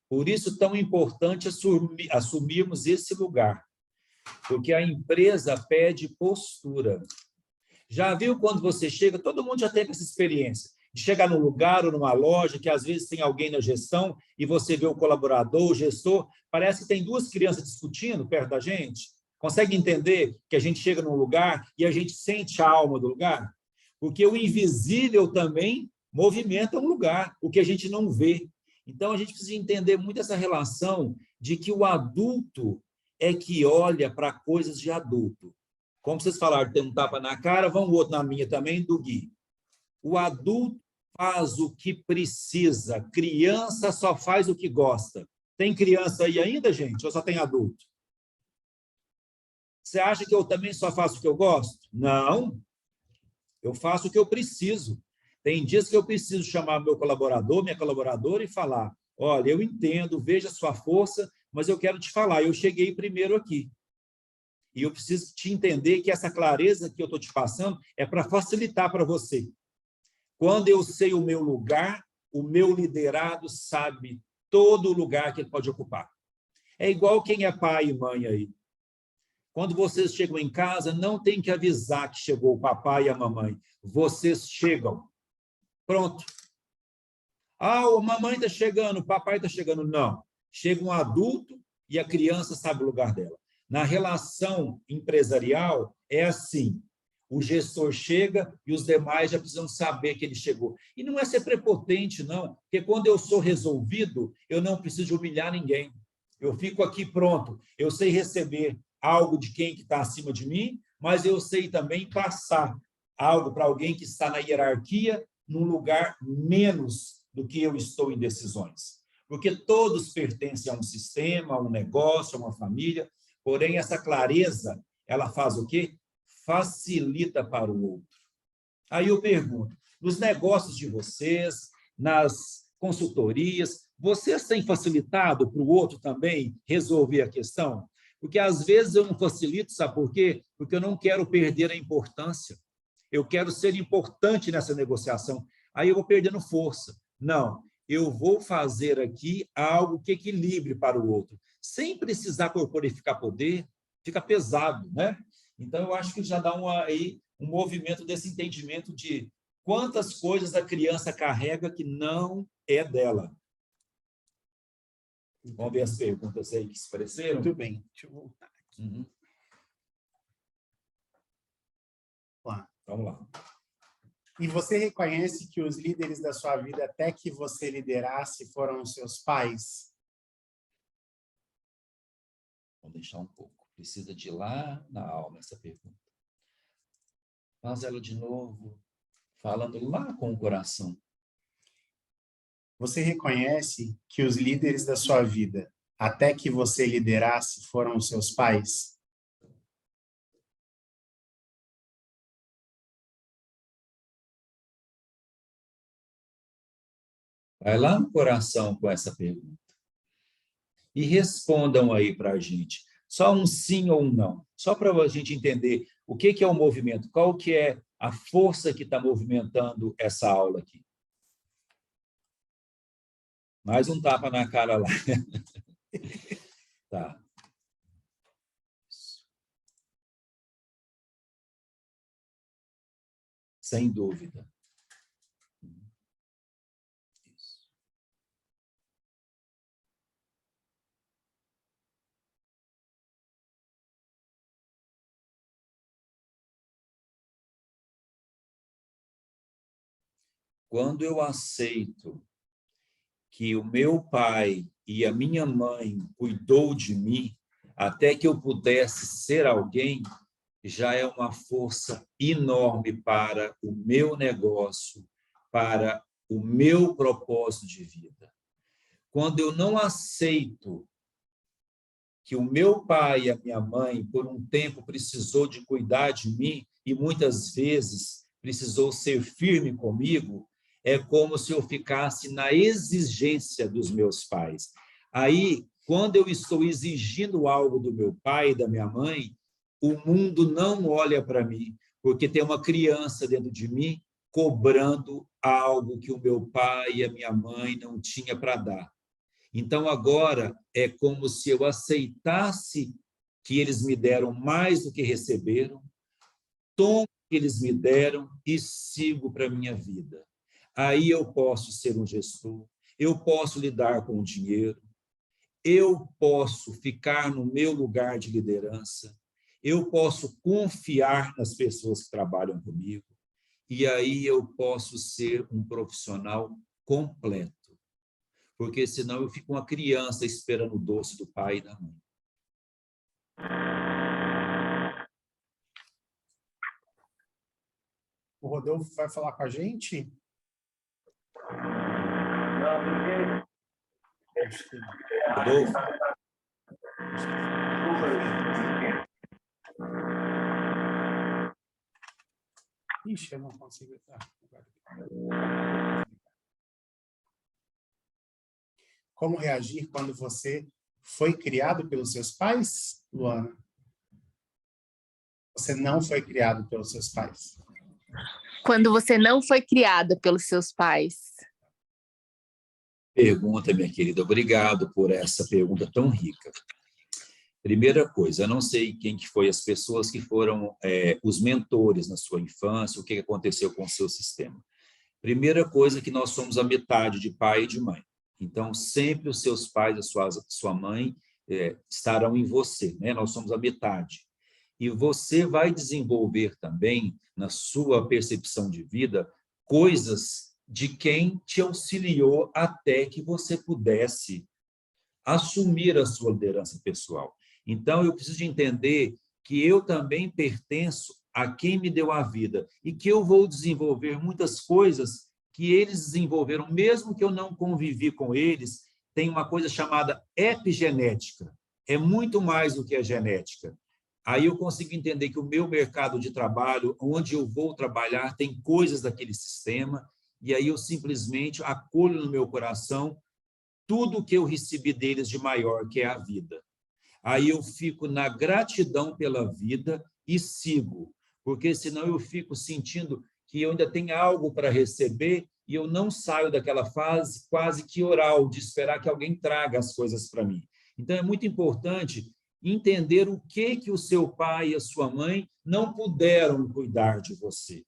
B: Por isso, tão importante assumirmos esse lugar, porque a empresa pede postura. Já viu quando você chega, todo mundo já teve essa experiência, de chegar num lugar ou numa loja, que às vezes tem alguém na gestão, e você vê o colaborador, o gestor, parece que tem duas crianças discutindo perto da gente. Consegue entender que a gente chega num lugar e a gente sente a alma do lugar? Porque o invisível também movimenta um lugar, o que a gente não vê. Então, a gente precisa entender muito essa relação de que o adulto é que olha para coisas de adulto. Como vocês falaram, tem um tapa na cara, vão o outro na minha também, do Gui. O adulto faz o que precisa, criança só faz o que gosta. Tem criança aí ainda, gente? Ou só tem adulto? Você acha que eu também só faço o que eu gosto? Não. Eu faço o que eu preciso. Tem dias que eu preciso chamar meu colaborador, minha colaboradora e falar, olha, eu entendo, veja a sua força, mas eu quero te falar, eu cheguei primeiro aqui. E eu preciso te entender que essa clareza que eu estou te passando é para facilitar para você. Quando eu sei o meu lugar, o meu liderado sabe todo o lugar que ele pode ocupar. É igual quem é pai e mãe aí. Quando vocês chegam em casa, não tem que avisar que chegou o papai e a mamãe. Vocês chegam. Pronto. Ah, a mamãe está chegando, o papai está chegando. Não. Chega um adulto e a criança sabe o lugar dela. Na relação empresarial, é assim. O gestor chega e os demais já precisam saber que ele chegou. E não é ser prepotente, não. Porque quando eu sou resolvido, eu não preciso humilhar ninguém. Eu fico aqui pronto. Eu sei receber algo de quem que está acima de mim, mas eu sei também passar algo para alguém que está na hierarquia, num lugar menos do que eu estou em decisões. Porque todos pertencem a um sistema, a um negócio, a uma família, porém essa clareza, ela faz o quê? Facilita para o outro. Aí eu pergunto, nos negócios de vocês, nas consultorias, vocês têm facilitado para o outro também resolver a questão? Porque às vezes eu não facilito, sabe por quê? Porque eu não quero perder a importância. Eu quero ser importante nessa negociação. aí eu vou perdendo força. Não, eu vou fazer aqui algo que equilibre para o outro, sem precisar corporificar poder, fica pesado, né? Então, eu acho que já dá aí um movimento desse entendimento de quantas coisas a criança carrega que não é dela. Vamos ver as perguntas aí que se apareceram?
A: Muito bem, deixa eu voltar aqui.
B: Uhum. Vamos lá.
A: E você reconhece que os líderes da sua vida, até que você liderasse, foram os seus pais?
B: Vamos deixar um pouco. Precisa de ir lá na alma essa pergunta. Faz ela de novo, falando lá com o coração.
A: Você reconhece que os líderes da sua vida, até que você liderasse, foram os seus pais?
B: Vai lá no coração com essa pergunta. E respondam aí para a gente. Só um sim ou um não. Só para a gente entender o que é o movimento, qual que é a força que está movimentando essa aula aqui. Mais um tapa na cara lá. Tá. Sem dúvida. Isso. Quando eu aceito que o meu pai e a minha mãe cuidou de mim até que eu pudesse ser alguém, já é uma força enorme para o meu negócio, para o meu propósito de vida. Quando eu não aceito que o meu pai e a minha mãe, por um tempo, precisou de cuidar de mim e muitas vezes precisou ser firme comigo, é como se eu ficasse na exigência dos meus pais. Aí, quando eu estou exigindo algo do meu pai e da minha mãe, o mundo não olha para mim, porque tem uma criança dentro de mim cobrando algo que o meu pai e a minha mãe não tinham para dar. Então, agora, é como se eu aceitasse que eles me deram mais do que receberam, tomo o que eles me deram e sigo para a minha vida. Aí eu posso ser um gestor, eu posso lidar com o dinheiro, eu posso ficar no meu lugar de liderança, eu posso confiar nas pessoas que trabalham comigo, e aí eu posso ser um profissional completo. Porque senão eu fico uma criança esperando o doce do pai e da mãe.
A: O Rodolfo vai falar com a gente?
B: Rodolfo?
A: Ixi, eu não consigo. Como reagir quando você foi criado pelos seus pais, Luana? Você não foi criado pelos seus pais.
E: Quando você não foi criada pelos seus pais.
B: Pergunta, minha querida. Obrigado por essa pergunta tão rica. Primeira coisa, eu não sei quem que foi as pessoas que foram os mentores na sua infância, o que aconteceu com o seu sistema. Primeira coisa, que nós somos a metade de pai e de mãe. Então, sempre os seus pais, a sua mãe, estarão em você, né? Nós somos a metade. E você vai desenvolver também, na sua percepção de vida, coisas de quem te auxiliou até que você pudesse assumir a sua liderança pessoal. Então, eu preciso de entender que eu também pertenço a quem me deu a vida e que eu vou desenvolver muitas coisas que eles desenvolveram, mesmo que eu não convivi com eles. Tem uma coisa chamada epigenética. É muito mais do que a genética. Aí eu consigo entender que o meu mercado de trabalho, onde eu vou trabalhar, tem coisas daquele sistema, e aí eu simplesmente acolho no meu coração tudo que eu recebi deles de maior, que é a vida. Aí eu fico na gratidão pela vida e sigo, porque senão eu fico sentindo que eu ainda tenho algo para receber e eu não saio daquela fase quase que oral, de esperar que alguém traga as coisas para mim. Então, é muito importante entender o que o seu pai e a sua mãe não puderam cuidar de você.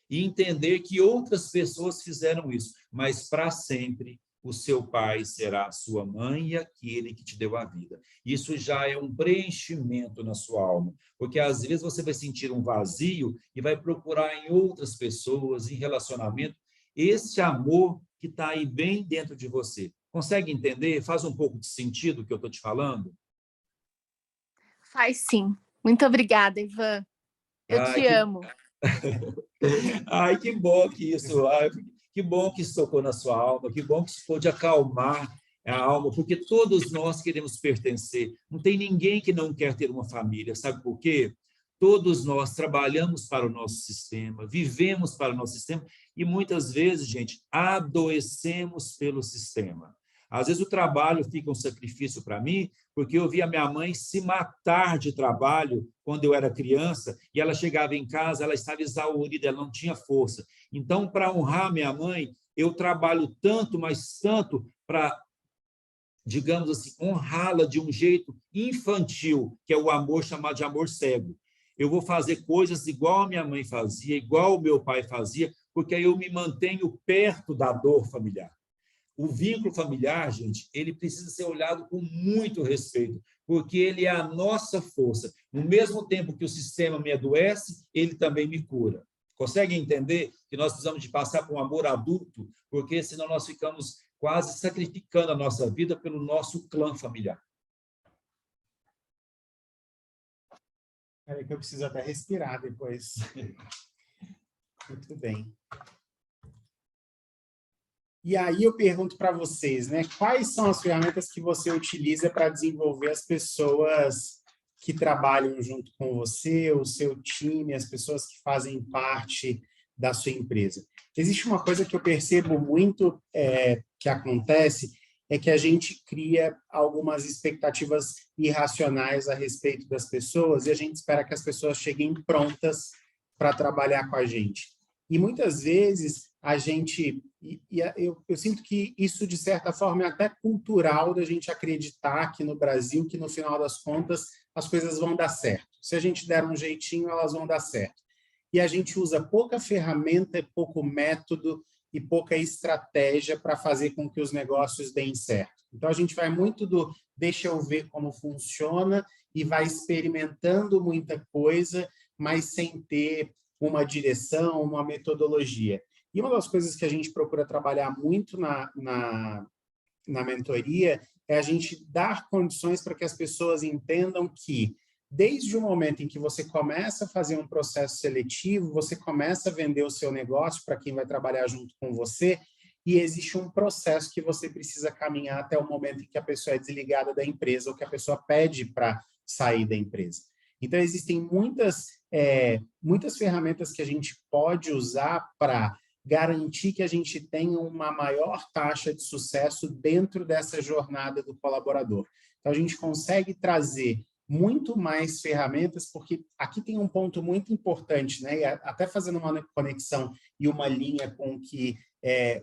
B: E entender que outras pessoas fizeram isso, mas para sempre o seu pai será a sua mãe e aquele que te deu a vida. Isso já é um preenchimento na sua alma, porque às vezes você vai sentir um vazio e vai procurar em outras pessoas, em relacionamento, esse amor que está aí bem dentro de você. Consegue entender? Faz um pouco de sentido o que eu estou te falando?
E: Faz sim. Muito obrigada, Ivan. Eu te amo.
B: Ai, que bom que isso... que bom que isso tocou na sua alma, que bom que isso pôde acalmar a alma, porque todos nós queremos pertencer. Não tem ninguém que não quer ter uma família. Sabe por quê? Todos nós trabalhamos para o nosso sistema, vivemos para o nosso sistema e muitas vezes, gente, adoecemos pelo sistema. Às vezes o trabalho fica um sacrifício para mim, porque eu vi a minha mãe se matar de trabalho quando eu era criança, e ela chegava em casa, ela estava exaurida, ela não tinha força. Então, para honrar minha mãe, eu trabalho tanto, mas tanto para, digamos assim, honrá-la de um jeito infantil, que é o amor chamado de amor cego. Eu vou fazer coisas igual a minha mãe fazia, igual o meu pai fazia, porque aí eu me mantenho perto da dor familiar. O vínculo familiar, gente, ele precisa ser olhado com muito respeito, porque ele é a nossa força. No mesmo tempo que o sistema me adoece, ele também me cura. Conseguem entender que nós precisamos de passar por um amor adulto, porque senão nós ficamos quase sacrificando a nossa vida pelo nosso clã familiar.
A: É que eu preciso até respirar depois. Muito bem. E aí eu pergunto para vocês, né? Quais são as ferramentas que você utiliza para desenvolver as pessoas que trabalham junto com você, o seu time, as pessoas que fazem parte da sua empresa? Existe uma coisa que eu percebo muito que acontece, é que a gente cria algumas expectativas irracionais a respeito das pessoas e a gente espera que as pessoas cheguem prontas para trabalhar com a gente. E muitas vezes a gente... Eu sinto que isso, de certa forma, é até cultural da gente acreditar aqui no Brasil que, no final das contas, as coisas vão dar certo. Se a gente der um jeitinho, elas vão dar certo. E a gente usa pouca ferramenta, pouco método e pouca estratégia para fazer com que os negócios deem certo. Então, a gente vai muito do deixa eu ver como funciona e vai experimentando muita coisa, mas sem ter uma direção, uma metodologia. E uma das coisas que a gente procura trabalhar muito na mentoria é a gente dar condições para que as pessoas entendam que, desde o momento em que você começa a fazer um processo seletivo, você começa a vender o seu negócio para quem vai trabalhar junto com você, e existe um processo que você precisa caminhar até o momento em que a pessoa é desligada da empresa ou que a pessoa pede para sair da empresa. Então, existem muitas ferramentas que a gente pode usar para garantir que a gente tenha uma maior taxa de sucesso dentro dessa jornada do colaborador. Então, a gente consegue trazer muito mais ferramentas, porque aqui tem um ponto muito importante, né? E até fazendo uma conexão e uma linha com o que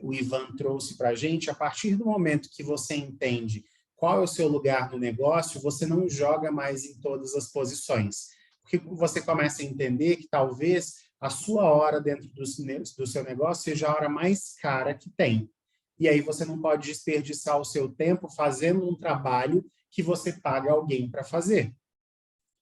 A: o Ivan trouxe para a gente, a partir do momento que você entende qual é o seu lugar no negócio, você não joga mais em todas as posições. Porque você começa a entender que talvez a sua hora dentro do seu negócio seja a hora mais cara que tem. E aí você não pode desperdiçar o seu tempo fazendo um trabalho que você paga alguém para fazer.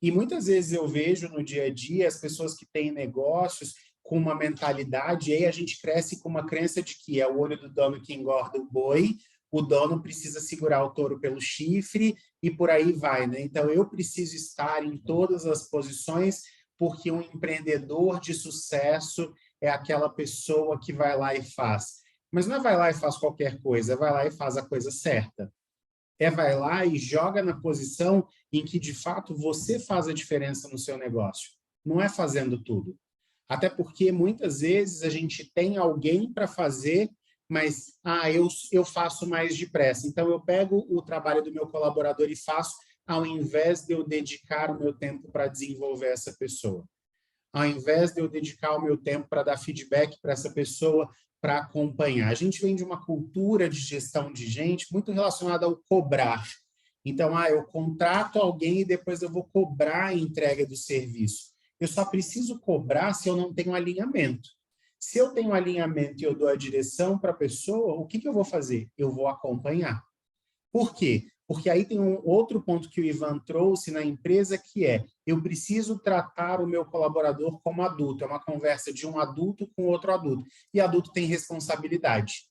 A: E muitas vezes eu vejo no dia a dia as pessoas que têm negócios com uma mentalidade, e aí a gente cresce com uma crença de que é o olho do dono que engorda o boi, o dono precisa segurar o touro pelo chifre e por aí vai, né? Então, eu preciso estar em todas as posições porque um empreendedor de sucesso é aquela pessoa que vai lá e faz. Mas não é vai lá e faz qualquer coisa, é vai lá e faz a coisa certa. É vai lá e joga na posição em que, de fato, você faz a diferença no seu negócio. Não é fazendo tudo. Até porque, muitas vezes, a gente tem alguém para fazer, mas eu faço mais depressa. Então, eu pego o trabalho do meu colaborador e faço, ao invés de eu dedicar o meu tempo para desenvolver essa pessoa. ao invés de eu dedicar o meu tempo para dar feedback para essa pessoa, para acompanhar. A gente vem de uma cultura de gestão de gente muito relacionada ao cobrar. Então, eu contrato alguém e depois eu vou cobrar a entrega do serviço. Eu só preciso cobrar se eu não tenho alinhamento. Se eu tenho alinhamento e eu dou a direção para a pessoa, o que eu vou fazer? Eu vou acompanhar. Por quê? Porque aí tem um outro ponto que o Ivan trouxe na empresa, que é, eu preciso tratar o meu colaborador como adulto. É uma conversa de um adulto com outro adulto. E adulto tem responsabilidade.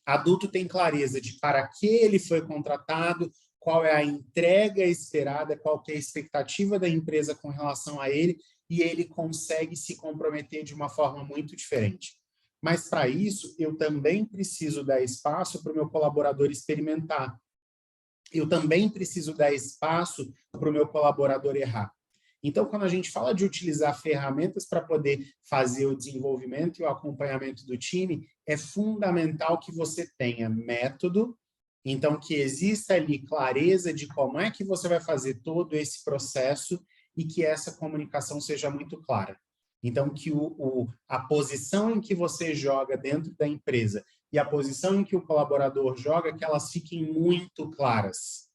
A: Adulto tem clareza de para que ele foi contratado, qual é a entrega esperada, qual que é a expectativa da empresa com relação a ele, e ele consegue se comprometer de uma forma muito diferente. Mas, para isso, eu também preciso dar espaço para o meu colaborador experimentar. Eu também preciso dar espaço para o meu colaborador errar. Então, quando a gente fala de utilizar ferramentas para poder fazer o desenvolvimento e o acompanhamento do time, é fundamental que você tenha método, então que exista ali clareza de como é que você vai fazer todo esse processo e que essa comunicação seja muito clara. Então, que a posição em que você joga dentro da empresa e a posição em que o colaborador joga, que elas fiquem muito claras.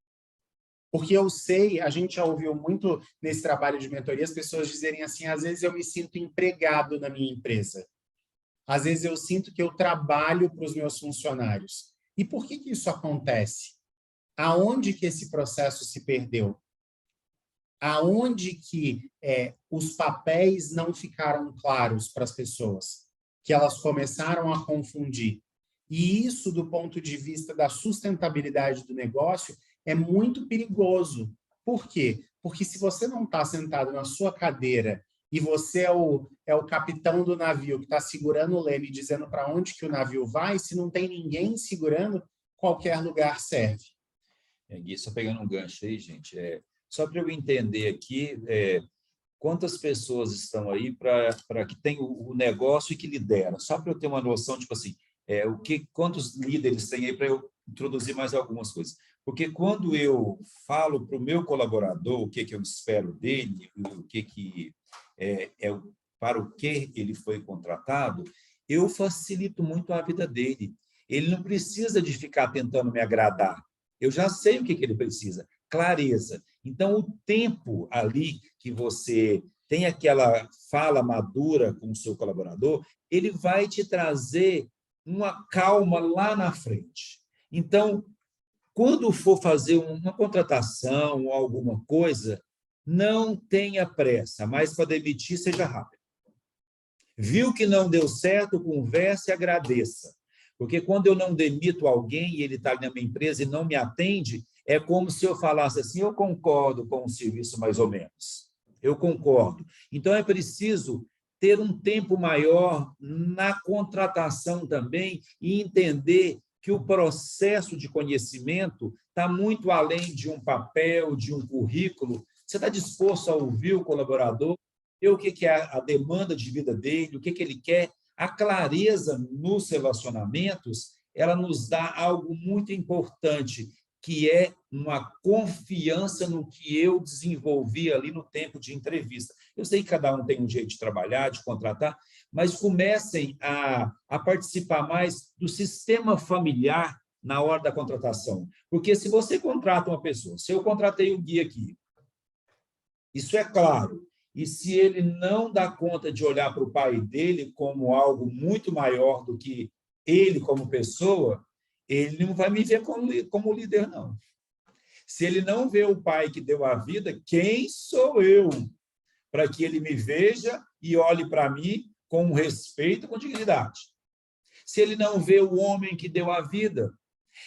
A: Porque eu sei, a gente já ouviu muito nesse trabalho de mentoria, as pessoas dizerem assim, às vezes eu me sinto empregado na minha empresa. Às vezes eu sinto que eu trabalho para os meus funcionários. E por que isso acontece? Aonde que esse processo se perdeu? Aonde que os papéis não ficaram claros para as pessoas? Que elas começaram a confundir. E isso, do ponto de vista da sustentabilidade do negócio, é muito perigoso. Por quê? Porque se você não está sentado na sua cadeira e você é o capitão do navio que está segurando o leme e dizendo para onde que o navio vai, se não tem ninguém segurando, qualquer lugar serve.
B: Gui, só pegando um gancho aí, gente, só para eu entender aqui, quantas pessoas estão aí para que tem o negócio e que lidera? Só para eu ter uma noção, tipo assim, quantos líderes tem aí para eu introduzir mais algumas coisas? Porque quando eu falo para o meu colaborador o que eu espero dele, para o que ele foi contratado, eu facilito muito a vida dele. Ele não precisa de ficar tentando me agradar. Eu já sei o que ele precisa, clareza. Então, o tempo ali que você tem aquela fala madura com o seu colaborador, ele vai te trazer uma calma lá na frente. Então, quando for fazer uma contratação ou alguma coisa, não tenha pressa, mas para demitir, seja rápido. Viu que não deu certo, converse e agradeça. Porque quando eu não demito alguém e ele está na minha empresa e não me atende, é como se eu falasse assim, eu concordo com o serviço mais ou menos. Eu concordo. Então, é preciso ter um tempo maior na contratação também e entender que o processo de conhecimento está muito além de um papel, de um currículo. Você está disposto a ouvir o colaborador, ver o que é a demanda de vida dele, o que ele quer. A clareza nos relacionamentos, ela nos dá algo muito importante, que é uma confiança no que eu desenvolvi ali no tempo de entrevista. Eu sei que cada um tem um jeito de trabalhar, de contratar, mas comecem a participar mais do sistema familiar na hora da contratação. Porque se você contrata uma pessoa, se eu contratei o Gui aqui, isso é claro, e se ele não dá conta de olhar para o pai dele como algo muito maior do que ele como pessoa, ele não vai me ver como líder, não. Se ele não vê o pai que deu a vida, quem sou eu para que ele me veja e olhe para mim com respeito e com dignidade? Se ele não vê o homem que deu a vida,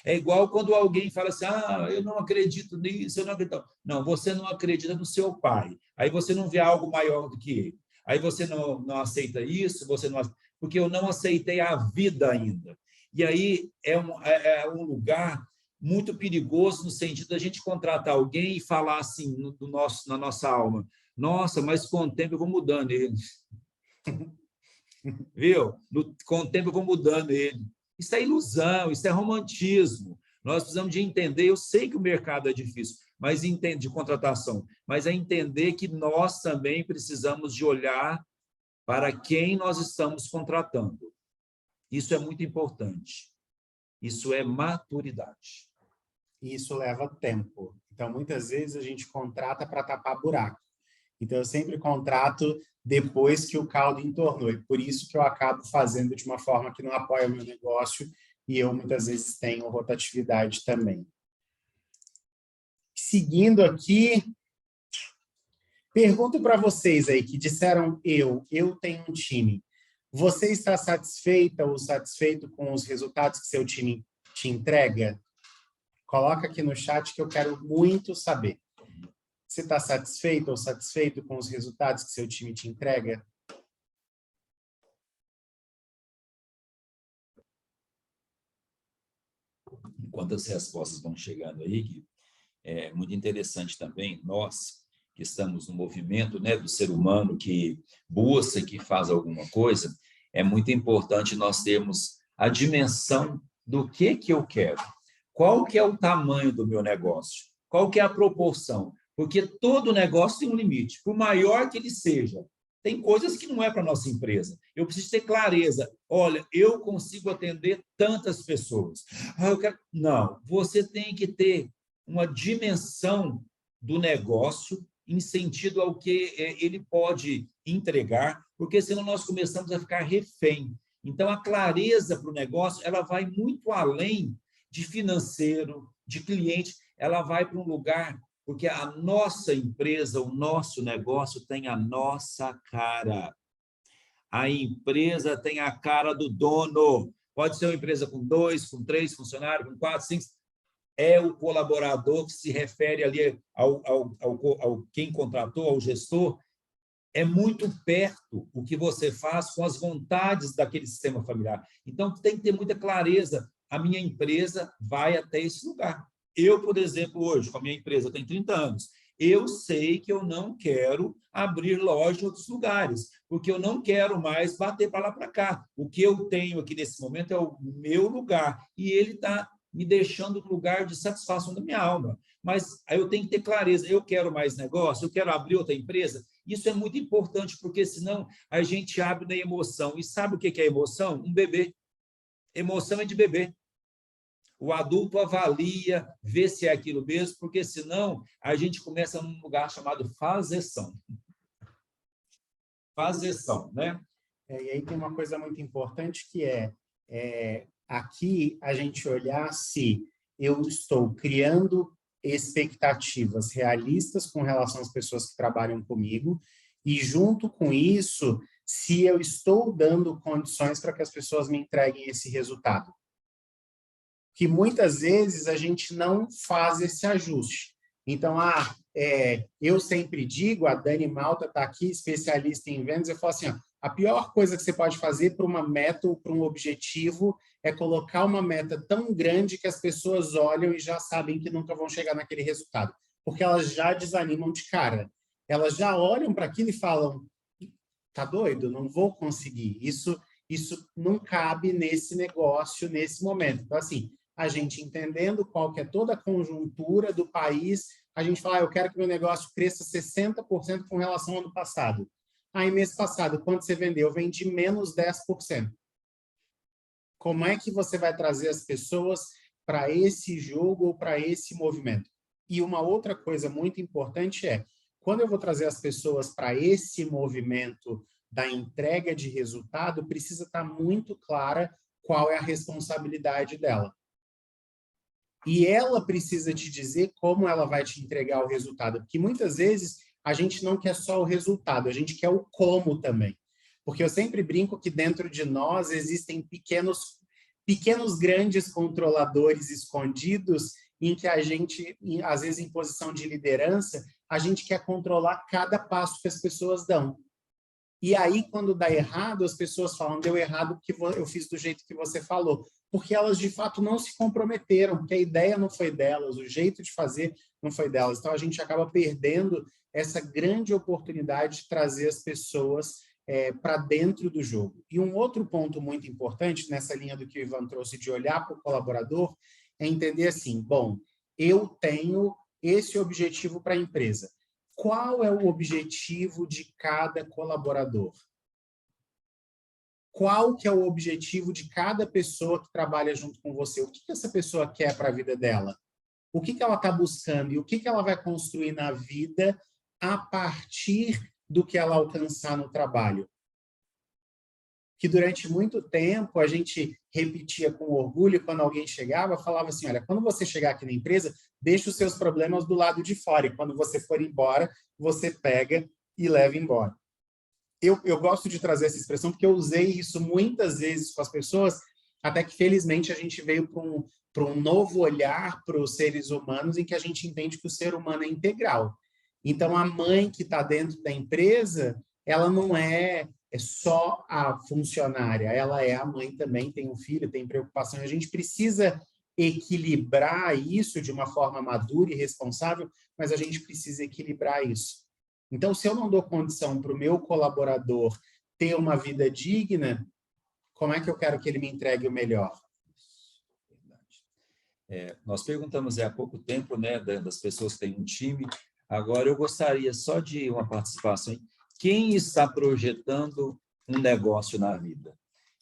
B: é igual quando alguém fala assim, eu não acredito nisso, eu não acredito. Não, você não acredita no seu pai. Aí você não vê algo maior do que ele. Aí você não aceita isso, porque eu não aceitei a vida ainda. E aí é um lugar muito perigoso no sentido da gente contratar alguém e falar assim na nossa alma, nossa, mas com o tempo eu vou mudando ele. Viu? Com o tempo eu vou mudando ele. Isso é ilusão, isso é romantismo. Nós precisamos de entender, eu sei que o mercado é difícil, mas de contratação, mas é entender que nós também precisamos de olhar para quem nós estamos contratando. Isso é muito importante. Isso é maturidade.
A: E isso leva tempo. Então, muitas vezes, a gente contrata para tapar buraco. Então, eu sempre contrato depois que o caldo entornou. E por isso que eu acabo fazendo de uma forma que não apoia o meu negócio e eu, muitas vezes, tenho rotatividade também. Seguindo aqui, pergunto para vocês aí que disseram eu tenho um time. Você está satisfeita ou satisfeito com os resultados que seu time te entrega? Coloca aqui no chat que eu quero muito saber. Você está satisfeito ou satisfeito com os resultados que seu time te entrega?
B: Enquanto as respostas vão chegando aí, Gui, é muito interessante também, nós que estamos no movimento, né, do ser humano que busca, que faz alguma coisa, é muito importante nós termos a dimensão do que eu quero. Qual que é o tamanho do meu negócio? Qual que é a proporção? Porque todo negócio tem um limite, por maior que ele seja. Tem coisas que não é para a nossa empresa. Eu preciso ter clareza. Olha, eu consigo atender tantas pessoas. Não, você tem que ter uma dimensão do negócio em sentido ao que ele pode entregar, porque senão nós começamos a ficar refém. Então, a clareza para o negócio, ela vai muito além de financeiro, de cliente, ela vai para um lugar, porque a nossa empresa, o nosso negócio tem a nossa cara. A empresa tem a cara do dono. Pode ser uma empresa com 2, com 3 funcionários, com 4, 5. É o colaborador que se refere ali ao quem contratou, ao gestor. É muito perto o que você faz com as vontades daquele sistema familiar. Então, tem que ter muita clareza. A minha empresa vai até esse lugar. Eu, por exemplo, hoje, com a minha empresa, eu tenho 30 anos, eu sei que eu não quero abrir loja em outros lugares, porque eu não quero mais bater para lá para cá. O que eu tenho aqui nesse momento é o meu lugar, e ele está me deixando no lugar de satisfação da minha alma. Mas aí eu tenho que ter clareza, eu quero mais negócio, eu quero abrir outra empresa. Isso é muito importante, porque senão a gente abre na emoção. E sabe o que é emoção? Um bebê. Emoção é de bebê. O adulto avalia, vê se é aquilo mesmo, porque senão a gente começa num lugar chamado fazeção. Fazeção, né?
A: E aí tem uma coisa muito importante que aqui a gente olhar se eu estou criando expectativas realistas com relação às pessoas que trabalham comigo e, junto com isso, se eu estou dando condições para que as pessoas me entreguem esse resultado. Que muitas vezes a gente não faz esse ajuste. Então, eu sempre digo, a Dani Malta está aqui, especialista em vendas, eu falo assim, a pior coisa que você pode fazer para uma meta ou para um objetivo é colocar uma meta tão grande que as pessoas olham e já sabem que nunca vão chegar naquele resultado, porque elas já desanimam de cara. Elas já olham para aquilo e falam, tá doido? Não vou conseguir. Isso não cabe nesse negócio, nesse momento. Então, assim, a gente entendendo qual que é toda a conjuntura do país, a gente fala, eu quero que meu negócio cresça 60% com relação ao ano passado. Aí, mês passado, quanto você vendeu? Eu vendi menos 10%. Como é que você vai trazer as pessoas para esse jogo ou para esse movimento? E uma outra coisa muito importante quando eu vou trazer as pessoas para esse movimento da entrega de resultado, precisa estar muito clara qual é a responsabilidade dela. E ela precisa te dizer como ela vai te entregar o resultado, porque muitas vezes a gente não quer só o resultado, a gente quer o como também. Porque eu sempre brinco que dentro de nós existem pequenos grandes controladores escondidos em que a gente, às vezes em posição de liderança, a gente quer controlar cada passo que as pessoas dão. E aí, quando dá errado, as pessoas falam, deu errado porque eu fiz do jeito que você falou. Porque elas, de fato, não se comprometeram, porque a ideia não foi delas, o jeito de fazer não foi delas. Então, a gente acaba perdendo essa grande oportunidade de trazer as pessoas para dentro do jogo. E um outro ponto muito importante, nessa linha do que o Ivan trouxe, de olhar para o colaborador, é entender assim, bom, eu tenho esse objetivo para a empresa. Qual é o objetivo de cada colaborador? qual que é o objetivo de cada pessoa que trabalha junto com você. O que que essa pessoa quer para a vida dela? O que que ela está buscando e o que que ela vai construir na vida a partir do que ela alcançar no trabalho? Que durante muito tempo a gente repetia com orgulho, quando alguém chegava, falava assim, olha, quando você chegar aqui na empresa, deixa os seus problemas do lado de fora, e quando você for embora, você pega e leva embora. Eu gosto de trazer essa expressão porque eu usei isso muitas vezes com as pessoas, até que felizmente a gente veio para um novo olhar para os seres humanos, em que a gente entende que o ser humano é integral. Então, a mãe que está dentro da empresa, ela não é só a funcionária, ela é a mãe também, tem um filho, tem preocupação, e a gente precisa equilibrar isso de uma forma madura e responsável, mas a gente precisa equilibrar isso. Então, se eu não dou condição para o meu colaborador ter uma vida digna, como é que eu quero que ele me entregue o melhor?
B: Nós perguntamos há pouco tempo, né, das pessoas que têm um time. Agora, eu gostaria só de uma participação. Quem está projetando um negócio na vida?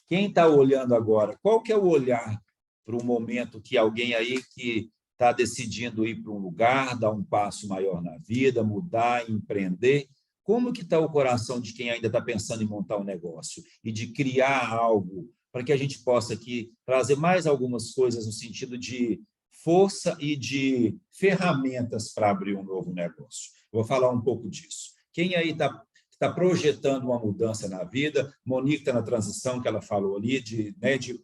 B: Quem está olhando agora? Qual que é o olhar para o momento que alguém aí que está decidindo ir para um lugar, dar um passo maior na vida, mudar, empreender? Como que está o coração de quem ainda está pensando em montar um negócio e de criar algo para que a gente possa aqui trazer mais algumas coisas no sentido de força e de ferramentas para abrir um novo negócio? Vou falar um pouco disso. Quem aí está projetando uma mudança na vida? Monique está na transição que ela falou ali, de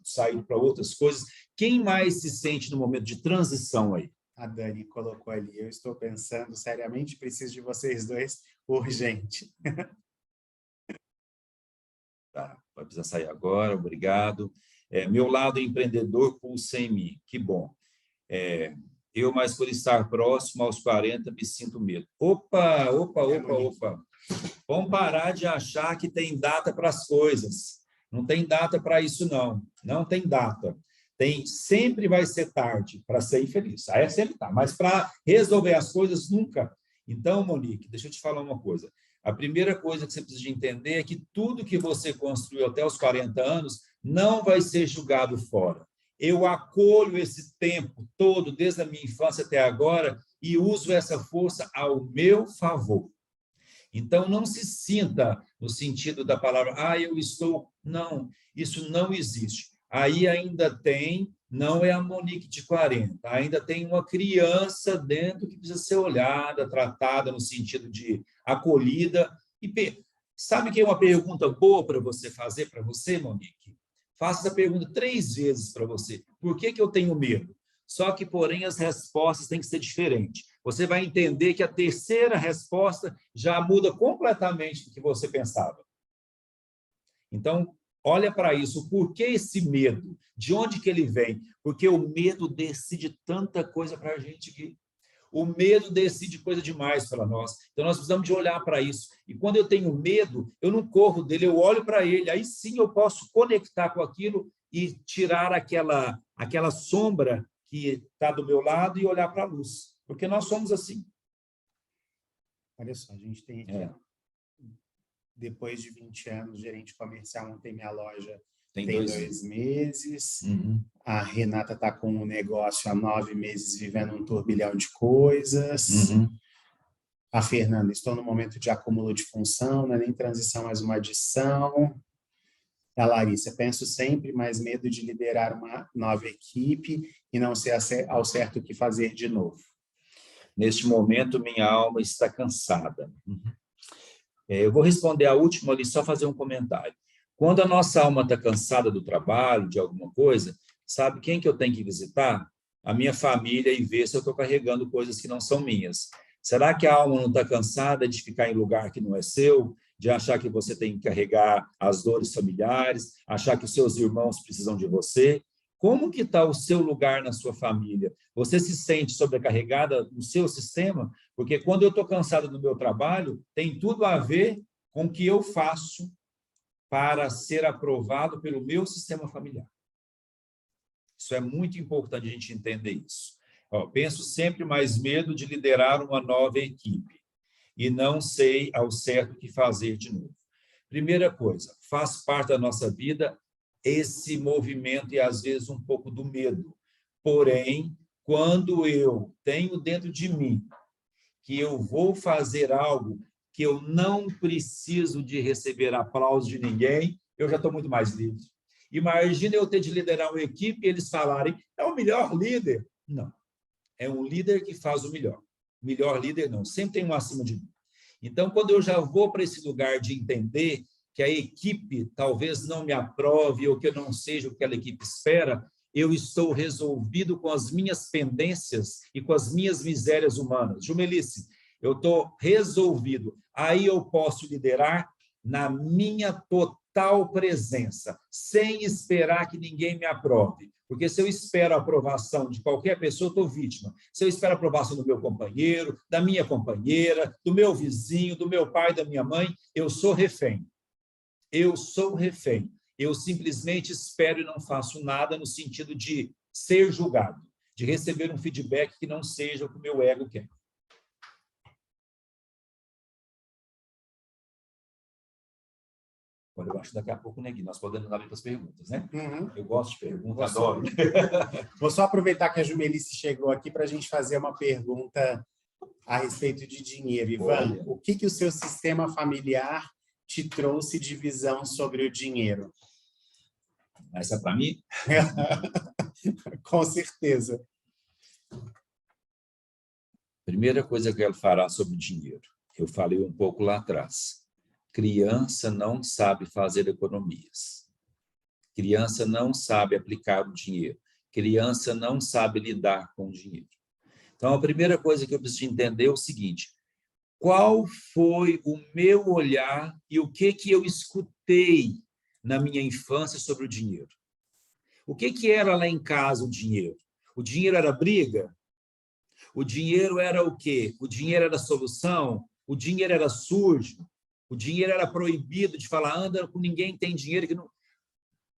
B: sair para outras coisas. Quem mais se sente no momento de transição aí?
A: A Dani colocou ali, eu estou pensando seriamente, preciso de vocês dois, urgente.
B: Tá, vai precisar sair agora, obrigado. Meu lado empreendedor pulsa em mim, que bom. Eu, mas por estar próximo aos 40, me sinto medo. Opa. Vamos parar de achar que tem data para as coisas. Não tem data para isso, não. Não tem data. Sempre vai ser tarde para ser infeliz. Aí sempre tá, mas para resolver as coisas, nunca. Então, Monique, deixa eu te falar uma coisa. A primeira coisa que você precisa de entender é que tudo que você construiu até os 40 anos não vai ser jogado fora. Eu acolho esse tempo todo, desde a minha infância até agora, e uso essa força ao meu favor. Então, não se sinta no sentido da palavra, eu estou... Não, isso não existe. Aí ainda não é a Monique de 40, ainda tem uma criança dentro que precisa ser olhada, tratada no sentido de acolhida. E sabe que é uma pergunta boa para você fazer para você, Monique? Faça essa pergunta 3 vezes para você. Por que eu tenho medo? Só que, porém, as respostas têm que ser diferentes. Você vai entender que a terceira resposta já muda completamente do que você pensava. Então, olha para isso. Por que esse medo? De onde que ele vem? Porque o medo decide tanta coisa para a gente aqui. O medo decide coisa demais para nós. Então, nós precisamos de olhar para isso. E quando eu tenho medo, eu não corro dele, eu olho para ele. Aí sim eu posso conectar com aquilo e tirar aquela sombra que está do meu lado e olhar para a luz. Porque nós somos assim.
A: Olha só, a gente tem aqui, depois de 20 anos, gerente comercial, montei minha loja tem 2 meses.
B: Uhum.
A: A Renata está com um negócio há 9 meses, vivendo um turbilhão de coisas.
B: Uhum.
A: A Fernanda, estou no momento de acúmulo de função, não é nem transição, mas uma adição. A Larissa, penso sempre, mas medo de liderar uma nova equipe e não sei ao certo o que fazer de novo.
B: Neste momento, minha alma está cansada. Eu vou responder a última ali, só fazer um comentário. Quando a nossa alma está cansada do trabalho, de alguma coisa, sabe quem que eu tenho que visitar? A minha família, e ver se eu estou carregando coisas que não são minhas. Será que a alma não está cansada de ficar em lugar que não é seu? De achar que você tem que carregar as dores familiares, achar que os seus irmãos precisam de você? Como que está o seu lugar na sua família? Você se sente sobrecarregada no seu sistema? Porque quando eu estou cansada do meu trabalho, tem tudo a ver com o que eu faço para ser aprovado pelo meu sistema familiar. Isso é muito importante a gente entender isso. Penso sempre mais medo de liderar uma nova equipe e não sei ao certo o que fazer de novo. Primeira coisa, faz parte da nossa vida esse movimento e, às vezes, um pouco do medo. Porém, quando eu tenho dentro de mim que eu vou fazer algo que eu não preciso de receber aplauso de ninguém, eu já estou muito mais livre. Imagina eu ter de liderar uma equipe e eles falarem, é o melhor líder. Não, é um líder que faz o melhor. Melhor líder não, sempre tem um acima de mim. Então, quando eu já vou para esse lugar de entender que a equipe talvez não me aprove ou que eu não seja o que aquela equipe espera, eu estou resolvido com as minhas pendências e com as minhas misérias humanas. Jumelice, eu estou resolvido. Aí eu posso liderar na minha total presença, sem esperar que ninguém me aprove. Porque se eu espero a aprovação de qualquer pessoa, eu estou vítima. Se eu espero a aprovação do meu companheiro, da minha companheira, do meu vizinho, do meu pai, da minha mãe, eu sou refém. Eu sou refém. Eu simplesmente espero e não faço nada no sentido de ser julgado, de receber um feedback que não seja o que o meu ego quer. Olha, eu acho que daqui a pouco, Negui, nós podemos abrir para as perguntas, né?
A: Uhum.
B: Eu gosto de perguntas, adoro.
A: Vou só aproveitar que a Jumelice chegou aqui para a gente fazer uma pergunta a respeito de dinheiro. Ivan, o que o seu sistema familiar te trouxe de visão sobre o dinheiro?
B: Essa é para mim?
A: Com certeza.
B: Primeira coisa que eu quero falar sobre dinheiro. Eu falei um pouco lá atrás. Criança não sabe fazer economias. Criança não sabe aplicar o dinheiro. Criança não sabe lidar com o dinheiro. Então, a primeira coisa que eu preciso entender é o seguinte: qual foi o meu olhar e o que eu escutei na minha infância sobre o dinheiro? O que era lá em casa o dinheiro? O dinheiro era briga? O dinheiro era o quê? O dinheiro era solução? O dinheiro era sujo? O dinheiro era proibido de falar, anda com ninguém tem dinheiro que não...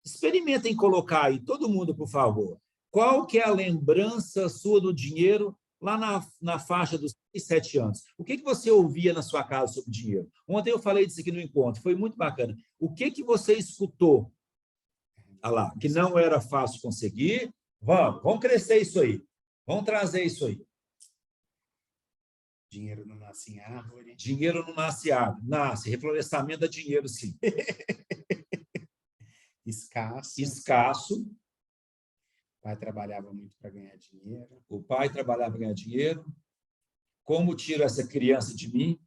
B: Experimentem colocar aí, todo mundo, por favor. Qual que é a lembrança sua do dinheiro lá na faixa dos 6, 7 anos? O que você ouvia na sua casa sobre dinheiro? Ontem eu falei disso aqui no encontro, foi muito bacana. O que você escutou? Ah lá, que não era fácil conseguir. Vamos crescer isso aí. Vamos trazer isso aí.
A: Dinheiro não nasce em árvore.
B: Dinheiro não nasce árvore. Nasce. Reflorestamento dá dinheiro, sim.
A: Escasso.
B: Escasso.
A: O pai trabalhava muito para ganhar dinheiro.
B: O pai trabalhava para ganhar dinheiro. Como tiro essa criança de mim?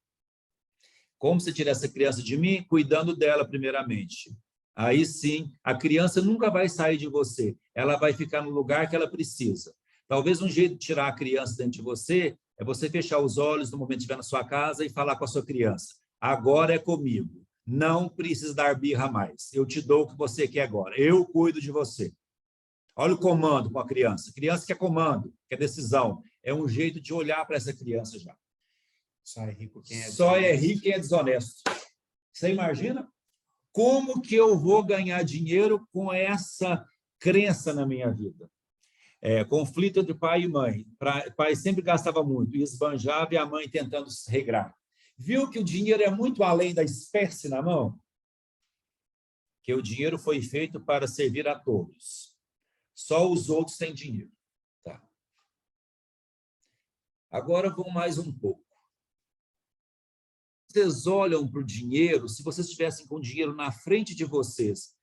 B: Como você tira essa criança de mim? Cuidando dela, primeiramente. Aí sim, a criança nunca vai sair de você. Ela vai ficar no lugar que ela precisa. Talvez um jeito de tirar a criança dentro de você é você fechar os olhos no momento que estiver na sua casa e falar com a sua criança. Agora é comigo. Não precisa dar birra mais. Eu te dou o que você quer agora. Eu cuido de você. Olha o comando com a criança. Criança quer comando, quer decisão. É um jeito de olhar para essa criança já.
A: Só é rico quem é desonesto.
B: Só é rico quem é desonesto. Você imagina? Como que eu vou ganhar dinheiro com essa crença na minha vida? Conflito entre pai e mãe. O pai sempre gastava muito, e esbanjava, e a mãe tentando se regrar. Viu que o dinheiro é muito além da espécie na mão? Que o dinheiro foi feito para servir a todos. Só os outros têm dinheiro. Tá. Agora vamos mais um pouco. Vocês olham para o dinheiro, se vocês estivessem com o dinheiro na frente de vocês,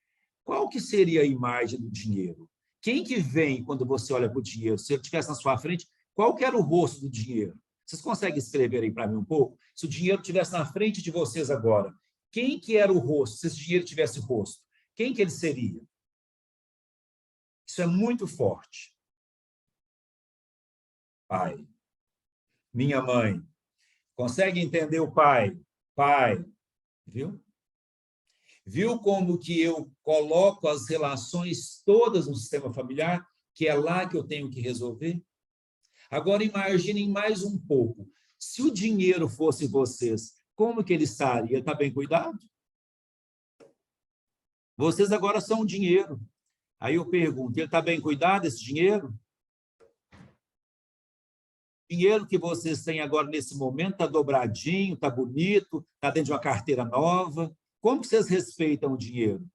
B: qual que seria a imagem do dinheiro? Quem que vem quando você olha para o dinheiro? Se ele estivesse na sua frente, qual que era o rosto do dinheiro? Vocês conseguem escrever aí para mim um pouco? Se o dinheiro estivesse na frente de vocês agora, quem que era o rosto? Se esse dinheiro tivesse rosto, quem que ele seria? Isso é muito forte. Pai. Minha mãe. Consegue entender o pai? Pai. Viu? Viu como que eu coloco as relações todas no sistema familiar, que é lá que eu tenho que resolver? Agora, imaginem mais um pouco. Se o dinheiro fosse vocês, como que ele estaria? Ele está bem cuidado? Vocês agora são o dinheiro. Aí eu pergunto, ele está bem cuidado, esse dinheiro? O dinheiro que vocês têm agora nesse momento está dobradinho, está bonito, está dentro de uma carteira nova. Como que vocês respeitam o dinheiro?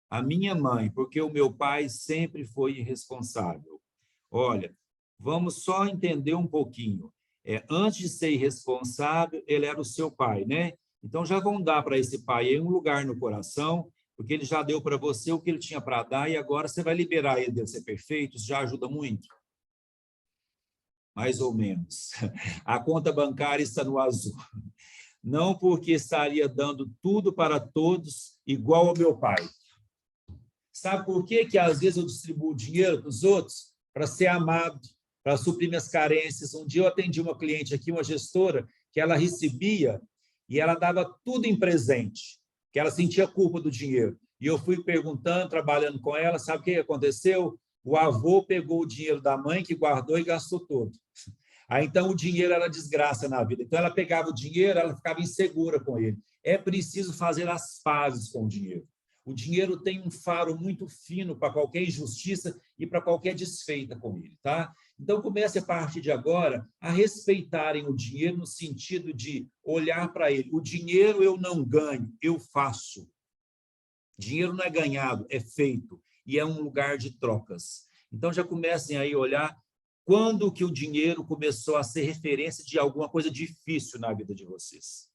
B: A minha mãe, porque o meu pai sempre foi irresponsável. Olha, vamos só entender um pouquinho. Antes de ser irresponsável, ele era o seu pai, né? Então, já vão dar para esse pai aí um lugar no coração, porque ele já deu para você o que ele tinha para dar e agora você vai liberar ele de ser perfeito, isso já ajuda muito. Mais ou menos. A conta bancária está no azul. Não porque estaria dando tudo para todos, igual ao meu pai. Sabe por quê que às vezes eu distribuo dinheiro para os outros? Para ser amado, para suprir minhas carências. Um dia eu atendi uma cliente aqui, uma gestora, que ela recebia e ela dava tudo em presente, que ela sentia culpa do dinheiro. E eu fui perguntando, trabalhando com ela, sabe o que aconteceu? O avô pegou o dinheiro da mãe, que guardou e gastou todo. Aí, então, o dinheiro era desgraça na vida. Então, ela pegava o dinheiro, ela ficava insegura com ele. É preciso fazer as pazes com o dinheiro. O dinheiro tem um faro muito fino para qualquer injustiça e para qualquer desfeita com ele, tá? Então, comece a partir de agora a respeitarem o dinheiro no sentido de olhar para ele. O dinheiro eu não ganho, eu faço. Dinheiro não é ganhado, é feito. E é um lugar de trocas. Então, já comecem aí a olhar quando que o dinheiro começou a ser referência de alguma coisa difícil na vida de vocês.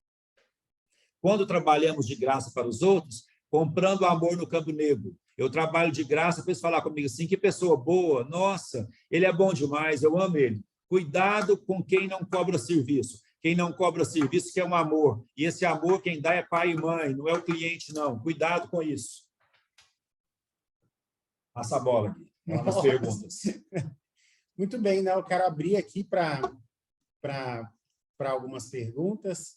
B: Quando trabalhamos de graça para os outros, comprando amor no Campo Negro. Eu trabalho de graça, depois falar comigo assim, que pessoa boa, nossa, ele é bom demais, eu amo ele. Cuidado com quem não cobra serviço. Quem não cobra serviço quer um amor. E esse amor quem dá é pai e mãe, não é o cliente, não. Cuidado com isso. Passa a bola aqui. Vamos às perguntas.
A: Muito bem, né? Eu quero abrir aqui para algumas perguntas,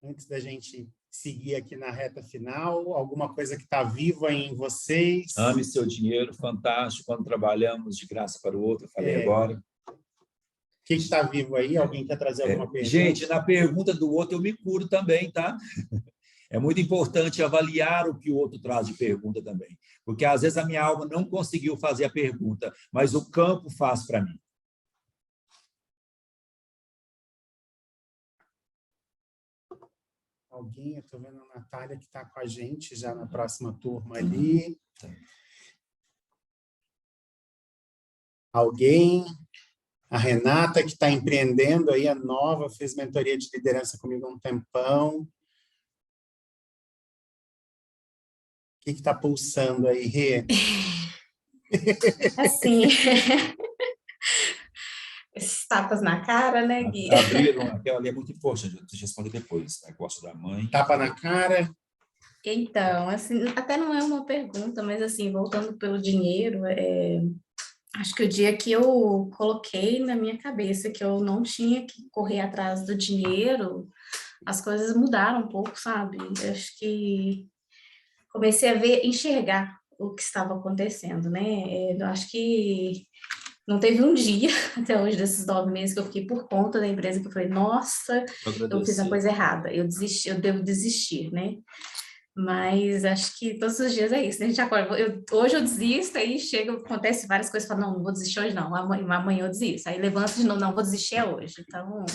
A: antes da gente seguir aqui na reta final. Alguma coisa que está viva em vocês?
B: Ame seu dinheiro, fantástico. Quando trabalhamos de graça para o outro, eu falei agora.
A: O que está vivo aí? Alguém quer trazer alguma pergunta?
B: Gente, na pergunta do outro eu me curo também, tá? É muito importante avaliar o que o outro traz de pergunta também. Porque, às vezes, a minha alma não conseguiu fazer a pergunta, mas o campo faz para mim.
A: Alguém? Eu estou vendo a Natália que está com a gente já na próxima turma ali. Alguém? A Renata, que está empreendendo aí, a nova, fez mentoria de liderança comigo há um tempão. O que está pulsando aí, Rê?
G: Assim, esses tapas na cara, né, Gui?
B: Abriram, aquela ali é muito importante, eu te respondo depois, tá? Gosto da mãe.
A: Tapa na cara?
G: Então, assim, até não é uma pergunta, mas assim, voltando pelo dinheiro, acho que o dia que eu coloquei na minha cabeça que eu não tinha que correr atrás do dinheiro, as coisas mudaram um pouco, sabe? Eu acho que comecei a enxergar o que estava acontecendo, né? Eu acho que não teve um dia, até hoje, desses 9 meses que eu fiquei por conta da empresa, que eu falei, nossa, eu fiz a coisa errada, eu desisti, eu devo desistir, né? Mas acho que todos os dias é isso, né? A gente acorda, hoje eu desisto, aí chega, acontece várias coisas, falo, não vou desistir hoje não, amanhã eu desisto, aí levanto de novo, não, vou desistir hoje, então...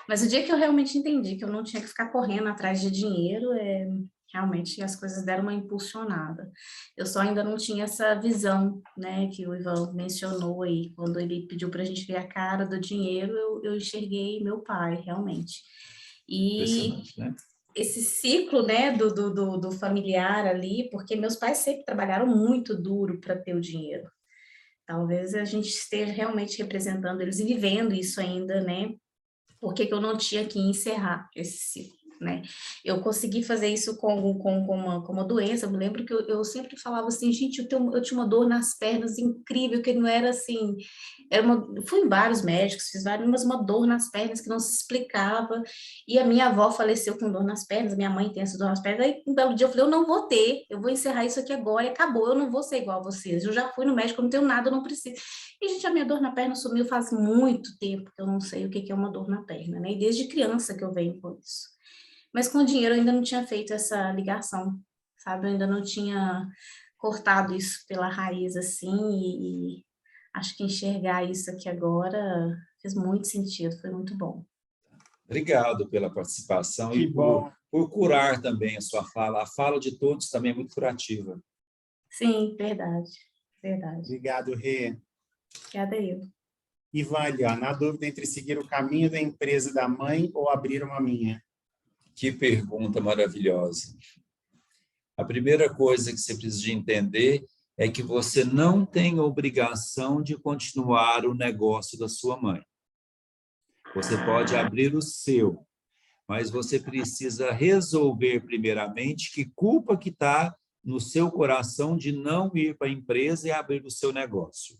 G: Mas o dia que eu realmente entendi que eu não tinha que ficar correndo atrás de dinheiro, realmente as coisas deram uma impulsionada. Eu só ainda não tinha essa visão, né, que o Ivan mencionou aí, quando ele pediu para a gente ver a cara do dinheiro, eu enxerguei meu pai, realmente. E
B: né?
G: Esse ciclo, né, do familiar ali, porque meus pais sempre trabalharam muito duro para ter o dinheiro. Talvez a gente esteja realmente representando eles e vivendo isso ainda, né? Por que eu não tinha que encerrar esse ciclo, né? Eu consegui fazer isso com uma doença. Eu me lembro que eu sempre falava assim, gente, eu tinha uma dor nas pernas incrível, que não era assim... fui em vários médicos, fiz vários, mas uma dor nas pernas que não se explicava. E a minha avó faleceu com dor nas pernas, minha mãe tem essa dor nas pernas. Aí, um belo dia, eu falei, eu não vou ter, eu vou encerrar isso aqui agora e acabou, eu não vou ser igual a vocês. Eu já fui no médico, eu não tenho nada, eu não preciso. E, gente, a minha dor na perna sumiu faz muito tempo que eu não sei o que é uma dor na perna, né? E desde criança que eu venho com isso. Mas com o dinheiro eu ainda não tinha feito essa ligação, sabe? Eu ainda não tinha cortado isso pela raiz, assim, e acho que enxergar isso aqui agora fez muito sentido, foi muito bom.
B: Obrigado pela participação
A: Que
B: e
A: bom.
B: por curar também a sua fala. A fala de todos também é muito curativa.
G: Sim, verdade, verdade.
A: Obrigado, Rê.
G: Obrigada eu.
A: Ivan, ali, ó, na dúvida entre seguir o caminho da empresa da mãe ou abrir uma minha.
B: Que pergunta maravilhosa. A primeira coisa que você precisa de entender é que você não tem obrigação de continuar o negócio da sua mãe. Você pode abrir o seu, mas você precisa resolver primeiramente que culpa que está no seu coração de não ir para a empresa e abrir o seu negócio.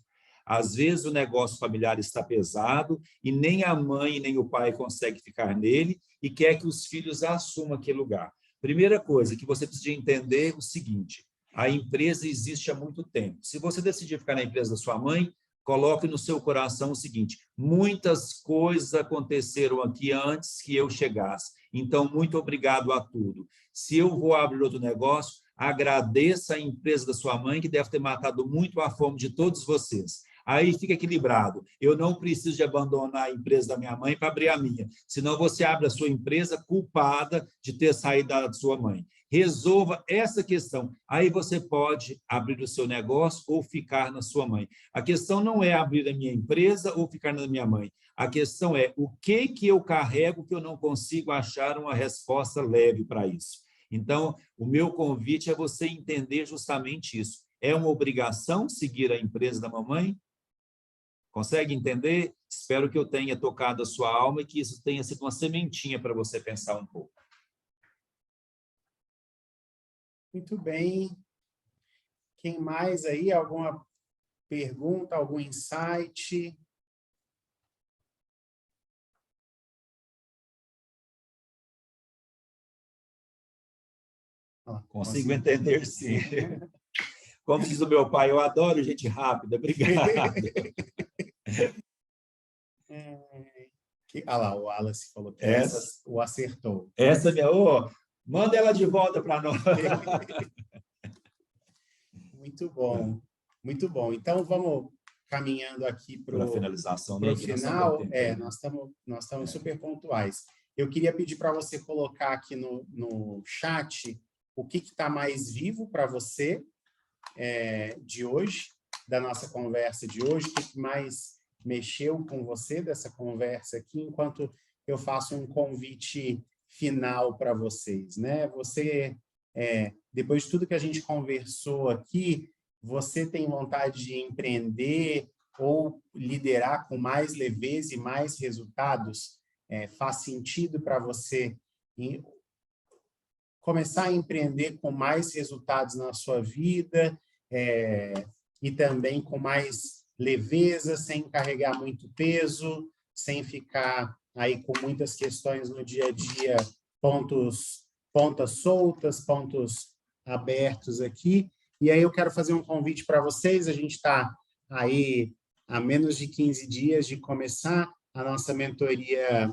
B: Às vezes o negócio familiar está pesado e nem a mãe nem o pai conseguem ficar nele e quer que os filhos assumam aquele lugar. Primeira coisa que você precisa entender é o seguinte: a empresa existe há muito tempo. Se você decidir ficar na empresa da sua mãe, coloque no seu coração o seguinte: muitas coisas aconteceram aqui antes que eu chegasse. Então, muito obrigado a tudo. Se eu vou abrir outro negócio, agradeça a empresa da sua mãe, que deve ter matado muito a fome de todos vocês. Aí fica equilibrado. Eu não preciso de abandonar a empresa da minha mãe para abrir a minha. Senão você abre a sua empresa culpada de ter saído da sua mãe. Resolva essa questão. Aí você pode abrir o seu negócio ou ficar na sua mãe. A questão não é abrir a minha empresa ou ficar na minha mãe. A questão é o que eu carrego que eu não consigo achar uma resposta leve para isso. Então, o meu convite é você entender justamente isso. É uma obrigação seguir a empresa da mamãe? Consegue entender? Espero que eu tenha tocado a sua alma e que isso tenha sido uma sementinha para você pensar um pouco.
A: Muito bem. Quem mais aí? Alguma pergunta, algum insight?
B: Consigo entender, sim. Como diz o meu pai, eu adoro gente rápida. Obrigado.
A: Olha lá, o Wallace falou que o acertou.
B: Essa minha... Oh, manda ela de volta para nós.
A: Muito bom, muito bom. Então, vamos caminhando aqui para
B: a finalização.
A: Para o final. Nós estamos super pontuais. Eu queria pedir para você colocar aqui no chat o que está mais vivo para você de hoje, da nossa conversa de hoje, o que mais mexeu com você dessa conversa aqui, enquanto eu faço um convite final para vocês, né? Você, depois de tudo que a gente conversou aqui, você tem vontade de empreender ou liderar com mais leveza e mais resultados? Faz sentido para você começar a empreender com mais resultados na sua vida e também com mais leveza, sem carregar muito peso, sem ficar aí com muitas questões no dia a dia, pontas soltas, pontos abertos aqui. E aí eu quero fazer um convite para vocês. A gente está aí há menos de 15 dias de começar a nossa mentoria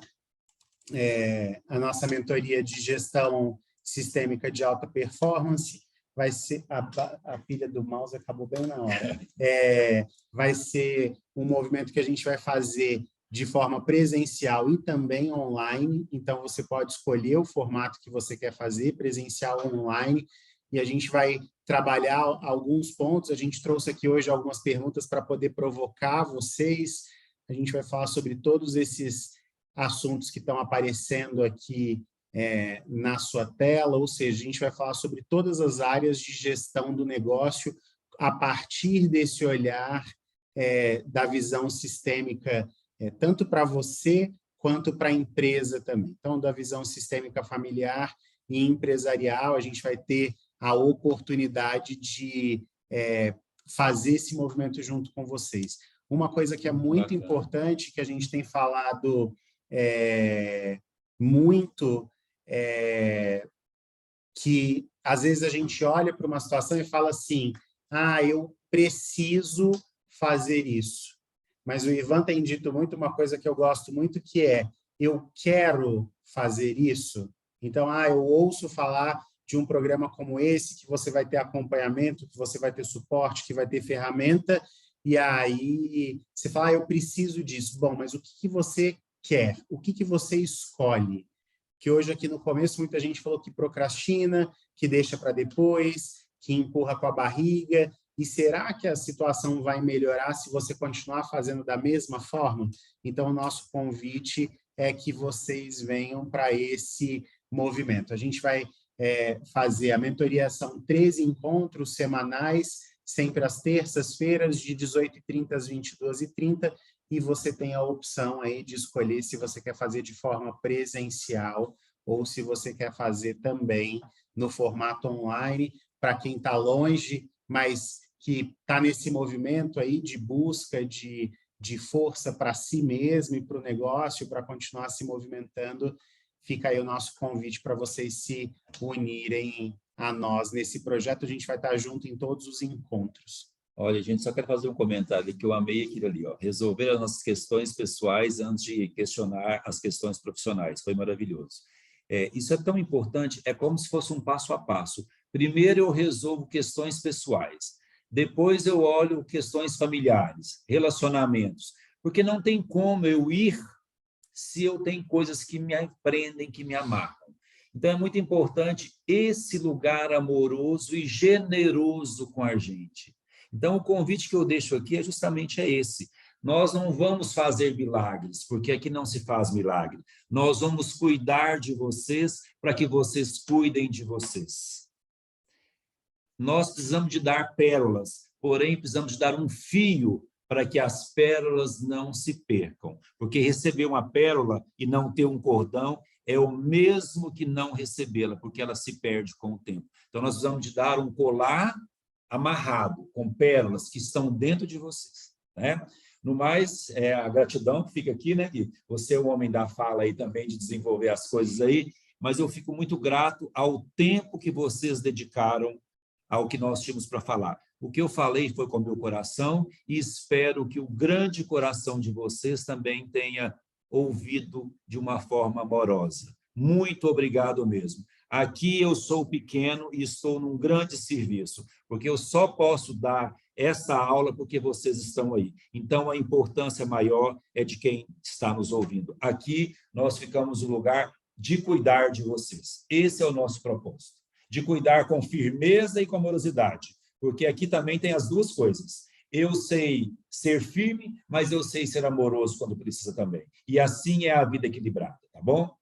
A: de gestão sistêmica de alta performance. Vai ser a pilha do mouse acabou bem na hora. Vai ser um movimento que a gente vai fazer de forma presencial e também online. Então, você pode escolher o formato que você quer fazer, presencial ou online, e a gente vai trabalhar alguns pontos. A gente trouxe aqui hoje algumas perguntas para poder provocar vocês. A gente vai falar sobre todos esses assuntos que estão aparecendo aqui na sua tela, ou seja, a gente vai falar sobre todas as áreas de gestão do negócio a partir desse olhar da visão sistêmica, tanto para você quanto para a empresa também. Então, da visão sistêmica familiar e empresarial, a gente vai ter a oportunidade de fazer esse movimento junto com vocês. Uma coisa que é muito importante, que a gente tem falado muito, que às vezes a gente olha para uma situação e fala assim, eu preciso fazer isso. Mas o Ivan tem dito muito uma coisa que eu gosto muito, que é, eu quero fazer isso. Então, eu ouço falar de um programa como esse, que você vai ter acompanhamento, que você vai ter suporte, que vai ter ferramenta, e aí você fala, eu preciso disso. Bom, mas o que você quer? O que você escolhe? Que hoje aqui no começo muita gente falou que procrastina, que deixa para depois, que empurra com a barriga. E será que a situação vai melhorar se você continuar fazendo da mesma forma? Então, o nosso convite é que vocês venham para esse movimento. A gente vai fazer a mentoria, são 13 encontros semanais, sempre às terças-feiras, de 18h30 às 22h30, e você tem a opção aí de escolher se você quer fazer de forma presencial ou se você quer fazer também no formato online. Para quem está longe, mas que está nesse movimento aí de busca de força para si mesmo e para o negócio, para continuar se movimentando, fica aí o nosso convite para vocês se unirem a nós nesse projeto. A gente vai estar junto em todos os encontros.
B: Olha, gente, só quero fazer um comentário que eu amei aquilo ali, ó. Resolver as nossas questões pessoais antes de questionar as questões profissionais. Foi maravilhoso. Isso é tão importante, é como se fosse um passo a passo. Primeiro eu resolvo questões pessoais, depois eu olho questões familiares, relacionamentos, porque não tem como eu ir se eu tenho coisas que me prendem, que me amarram. Então, é muito importante esse lugar amoroso e generoso com a gente. Então, o convite que eu deixo aqui é justamente esse. Nós não vamos fazer milagres, porque aqui não se faz milagre. Nós vamos cuidar de vocês para que vocês cuidem de vocês. Nós precisamos de dar pérolas, porém precisamos de dar um fio para que as pérolas não se percam. Porque receber uma pérola e não ter um cordão é o mesmo que não recebê-la, porque ela se perde com o tempo. Então, nós precisamos de dar um colar amarrado, com pérolas que estão dentro de vocês, né? No mais, a gratidão que fica aqui, né, Gui? Você é o homem da fala aí também, de desenvolver as coisas aí, mas eu fico muito grato ao tempo que vocês dedicaram ao que nós tínhamos para falar. O que eu falei foi com o meu coração e espero que o grande coração de vocês também tenha ouvido de uma forma amorosa. Muito obrigado mesmo. Aqui eu sou pequeno e estou num grande serviço, porque eu só posso dar essa aula porque vocês estão aí. Então, a importância maior é de quem está nos ouvindo. Aqui, nós ficamos no lugar de cuidar de vocês. Esse é o nosso propósito, de cuidar com firmeza e com amorosidade, porque aqui também tem as duas coisas. Eu sei ser firme, mas eu sei ser amoroso quando precisa também. E assim é a vida equilibrada, tá bom?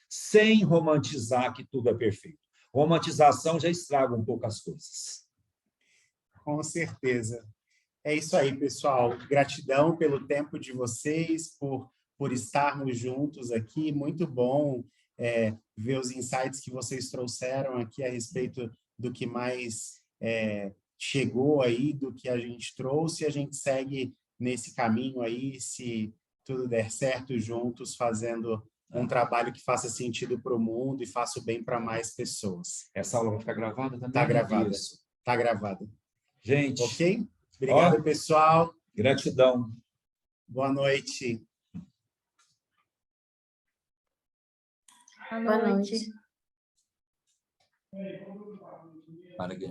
B: Sem romantizar que tudo é perfeito. Romantização já estraga um pouco as coisas.
A: Com certeza. É isso aí, pessoal. Gratidão pelo tempo de vocês, por estarmos juntos aqui. Muito bom ver os insights que vocês trouxeram aqui a respeito do que mais chegou aí, do que a gente trouxe. A gente segue nesse caminho aí, se tudo der certo, juntos, fazendo um trabalho que faça sentido para o mundo e faça o bem para mais pessoas.
B: Essa aula vai ficar gravada também?
A: Está gravada. Está gravada.
B: Gente.
A: Ok? Obrigado, pessoal.
B: Gratidão.
A: Boa noite.
G: Boa noite.
B: Para que